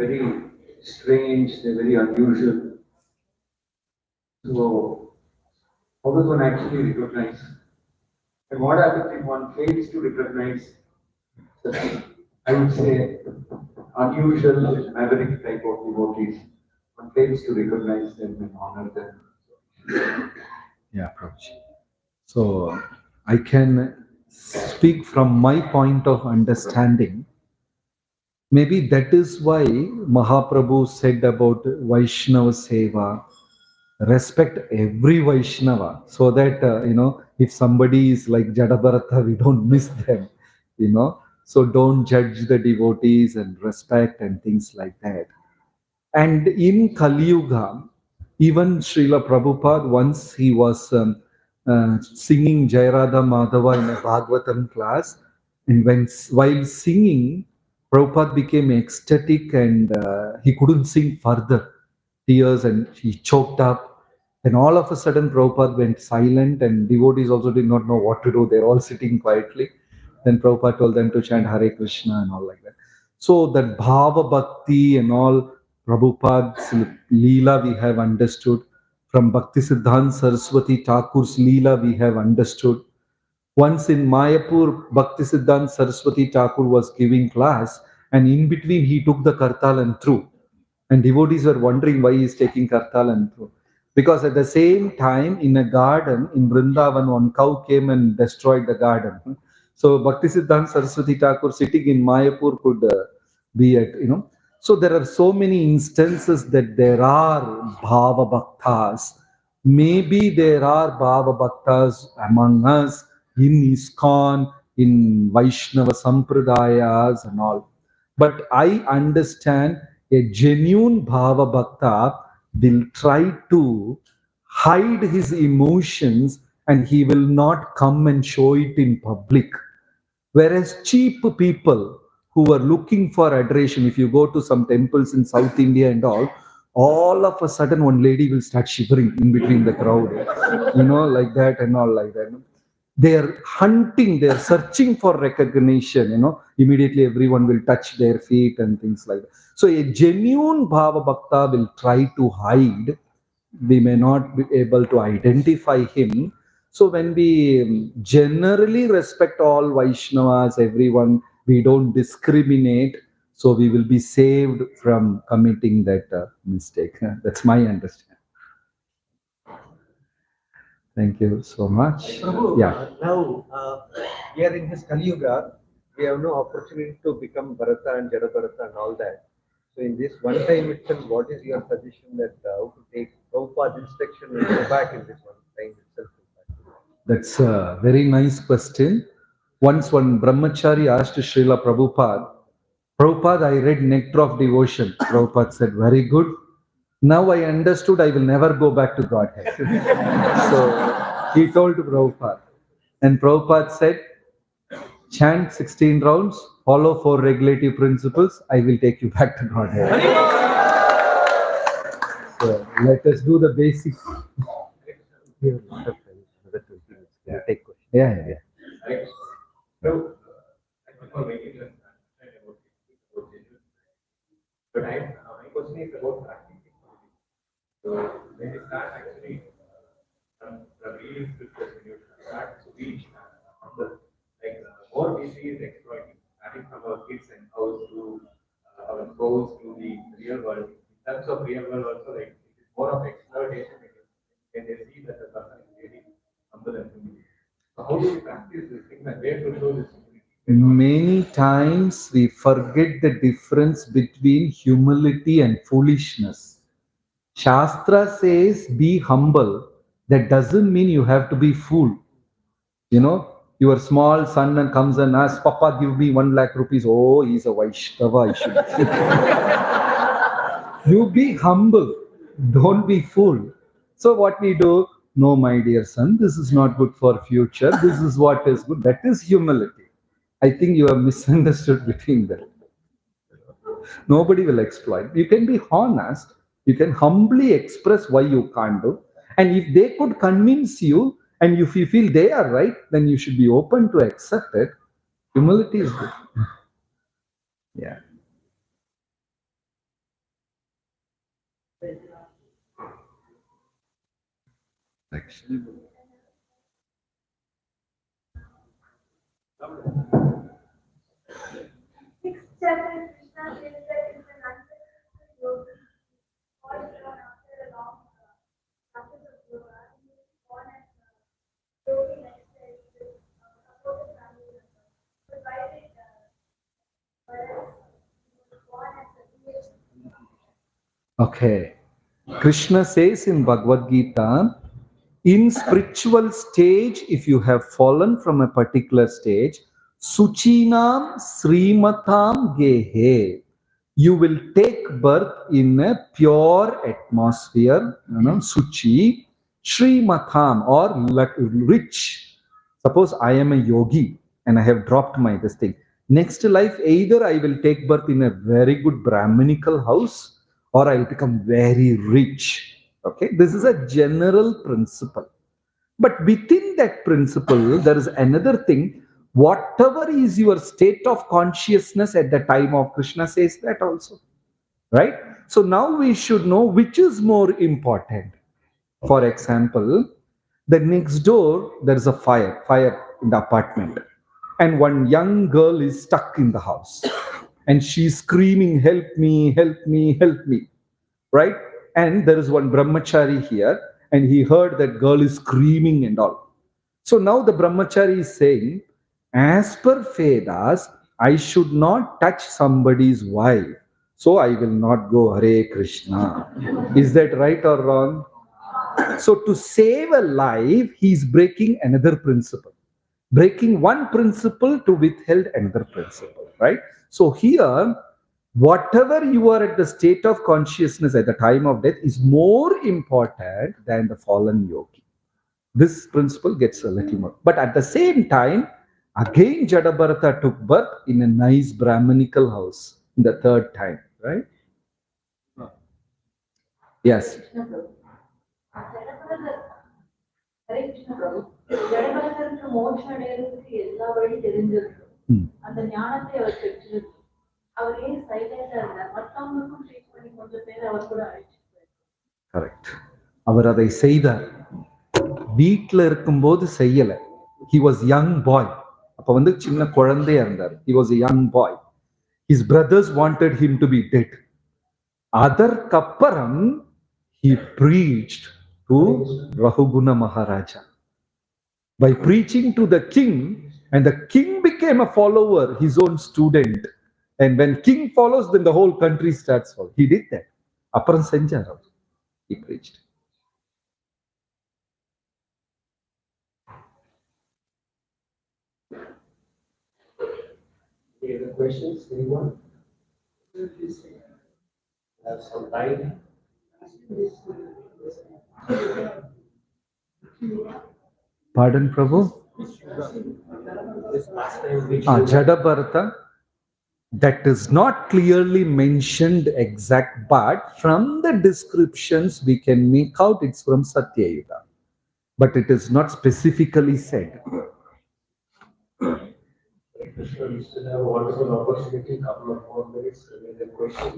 very strange, they're very unusual. So, how does one actually recognize? And what happens if one fails to recognize such, I would say, unusual, maverick type of devotees? One fails to recognize them and honor them.
Yeah, Prabhuji. So, I can speak from my point of understanding. Maybe that is why Mahaprabhu said about Vaishnava Seva, respect every Vaishnava, so that, if somebody is like Jada Bharatha, we don't miss them, So don't judge the devotees and respect and things like that. And in Kali Yuga, even Srila Prabhupada, once he was singing Jai Radha Madhava in a Bhagavatam class, and while singing, Prabhupada became ecstatic and he couldn't sing further. Tears, and he choked up. And all of a sudden, Prabhupada went silent, and devotees also did not know what to do. They're all sitting quietly. Then Prabhupada told them to chant Hare Krishna and all like that. So that Bhava Bhakti and all, Prabhupada's Leela we have understood. From Bhakti Siddhanta Saraswati Thakur's Leela we have understood. Once in Mayapur, Bhakti Siddhanta Saraswati Thakur was giving class, and in between he took the kartal and threw. And devotees were wondering why he is taking kartal and threw. Because at the same time, in a garden in Vrindavan, one cow came and destroyed the garden. So Bhakti Siddhanta Saraswati Thakur sitting in Mayapur could be at, So there are so many instances that there are Bhava Bhaktas. Maybe there are Bhava Bhaktas among us in ISKCON, in Vaishnava Sampradayas and all. But I understand a genuine Bhava Bhakta will try to hide his emotions and he will not come and show it in public. Whereas cheap people who are looking for adoration, if you go to some temples in South India and all, all of a sudden one lady will start shivering in between the crowd, like that and all like that. They are hunting, they are searching for recognition, immediately everyone will touch their feet and things like that. So a genuine Bhava Bhakta will try to hide. We may not be able to identify him. So when we generally respect all Vaishnavas, everyone, we don't discriminate. So we will be saved from committing that mistake. That's my understanding. Thank you so much.
Prabhu,
Yeah.
now we are in this Kali Yuga. We have no opportunity to become Bharata and Jada Bharatha and all that. So in this one time itself, what is your suggestion that how to take Prabhupada's instruction and go back in this one time itself?
That's a very nice question. Once one brahmachari asked Srila Prabhupada, Prabhupada, I read Nectar of Devotion. Prabhupada said, very good. Now I understood I will never go back to Godhead. So he told Prabhupada. And Prabhupada said, chant 16 rounds, follow 4 regulative principles, I will take you back to Godhead. So let us do the basics.
Yeah. Take question.
Yeah.
Right. So, thank you for making us understand about genuine. But my question is about practicing. So, when you start actually from reading scriptures, when you start to reach humble, like more we see is exploiting, starting from our kids and house to our goals to the real world. In terms of real world, also like it is more of exploitation. When they see that the person is very humble and humble. So how do we practice this thing and where to show this humility?
Many times we forget the difference between humility and foolishness. Shastra says be humble. That doesn't mean you have to be fool. Your small son and comes and asks, Papa, give me 1 lakh rupees. Oh, he's a Vaishnava. I should. You be humble. Don't be fool. So what we do? No, my dear son, this is not good for future. This is what is good. That is humility. I think you have misunderstood between them. Nobody will exploit. You can be honest. You can humbly express why you can't do. And if they could convince you, and if you feel they are right, then you should be open to accept it. Humility is good. Yeah. Actually.
Sixth chapter, Krishna says that if an unsuccessful yogi falls down after a long practice of yoga, he is born as a yogi lifestyle with supportive family members. But why did whereas he was born as a deity?
Okay. Krishna says in Bhagavad Gita, in spiritual stage, if you have fallen from a particular stage, Suchinam Srimatam Gehe, you will take birth in a pure atmosphere, Suchi, Srimatam, or rich. Suppose I am a yogi and I have dropped my this thing. Next life, either I will take birth in a very good Brahminical house or I will become very rich. Okay, this is a general principle. But within that principle, there is another thing. Whatever is your state of consciousness at the time of Krishna says that also. Right? So now we should know which is more important. For example, the next door, there is a fire in the apartment. And one young girl is stuck in the house. And she's screaming, help me, help me, help me. Right? And there is one brahmachari here, and he heard that girl is screaming and all. So now the brahmachari is saying, as per Vedas, I should not touch somebody's wife. So I will not go Hare Krishna. Is that right or wrong? So to save a life, he is breaking another principle. Breaking one principle to withhold another principle, right? So here, whatever you are at the state of consciousness at the time of death is more important than the fallen yogi. This principle gets a little more. But at the same time, again Jada Bharatha took birth in a nice Brahminical house in the third time, right? Yes.
Hare Krishna பிரபு, ஜடபரதருக்கு மோட்சம் அடைகிறதுக்கு எல்லா வழி தெரிஞ்சிருக்கும். அந்த ஞானத்தை அவர் பெற்றிருக்கு. அவர் ஏன் சைலண்டா இருந்தார்? மற்றவங்களுக்கும் ட்ரீட் பண்ணி கொஞ்சம் பேர் அவர் கூட அழைச்சிட்டு போயிருக்கார்.
கரெக்ட். அவர் அதை செய்தார். வீட்டில் இருக்கும்போது செய்யல. He was young boy. அப்ப வந்து சின்ன குழந்தையா இருந்தார். He was a young boy. His brothers wanted him to be dead. அதற்கப்புறம் he preached to Rahuguna Maharaja. By preaching to the king, and the king became a follower, his own student. And when king follows, then the whole country starts following. He did that. அப்புறம் செஞ்சார். He preached.
Any other questions? Anyone? Have some time.
Pardon, Prabhu?
This last time which
Jada Bharatha. That is not clearly mentioned exact, but from the descriptions we can make out it's from Satya Yuga. But it is not specifically said.
Krishna, we still have a wonderful opportunity, couple of more minutes to make a question.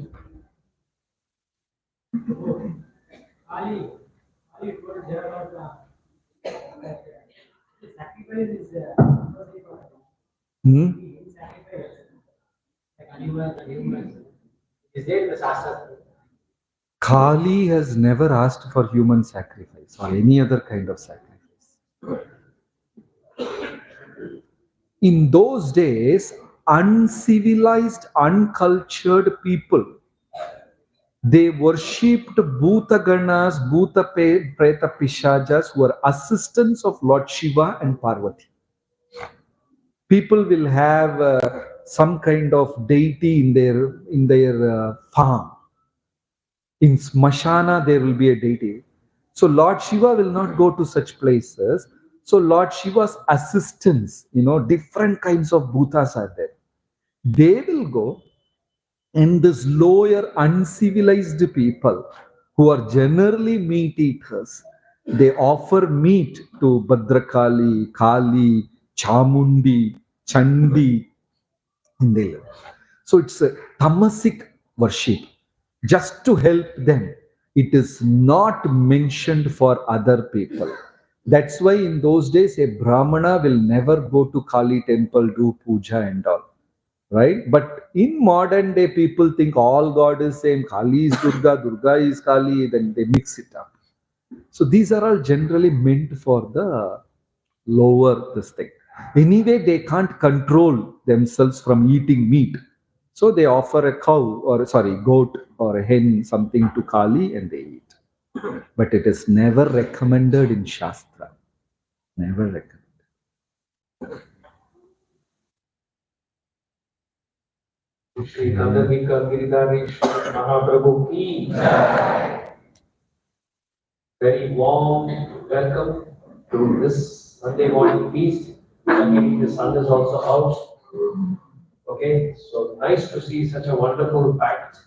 Ali told Jada Bharatha that the sacrifice is sacrifice. Like animals and humans. Is there in the Shastra?
Kali has never asked for human sacrifice or any other kind of sacrifice. In those days, uncivilized, uncultured people, they worshipped Bhutaganas, Bhuta Preta Pishajas, who were assistants of Lord Shiva and Parvati. People will have some kind of deity in their farm. In Smashana, there will be a deity. So Lord Shiva will not go to such places. So Lord Shiva's assistants, different kinds of bhutas are there. They will go, and this lower uncivilized people who are generally meat eaters, they offer meat to Bhadrakali, Kali, Chamundi, Chandi, in there. So it's a tamasic worship. Just to help them. It is not mentioned for other people. That's why in those days a Brahmana will never go to Kali temple, do puja and all. Right? But in modern day people think all God is same. Kali is Durga, Durga is Kali, then they mix it up. So these are all generally meant for the lower this thing. Anyway, they can't control themselves from eating meat. So they offer a goat or a hen, something to Kali, and they eat. But it is never recommended in Shastra. Never recommended.
Shri Nandamika Giridhareshwar Mahaprabhu ki very warm welcome to this Sunday morning feast. Luckily, the sun is also out. Okay, so nice to see such a wonderful packed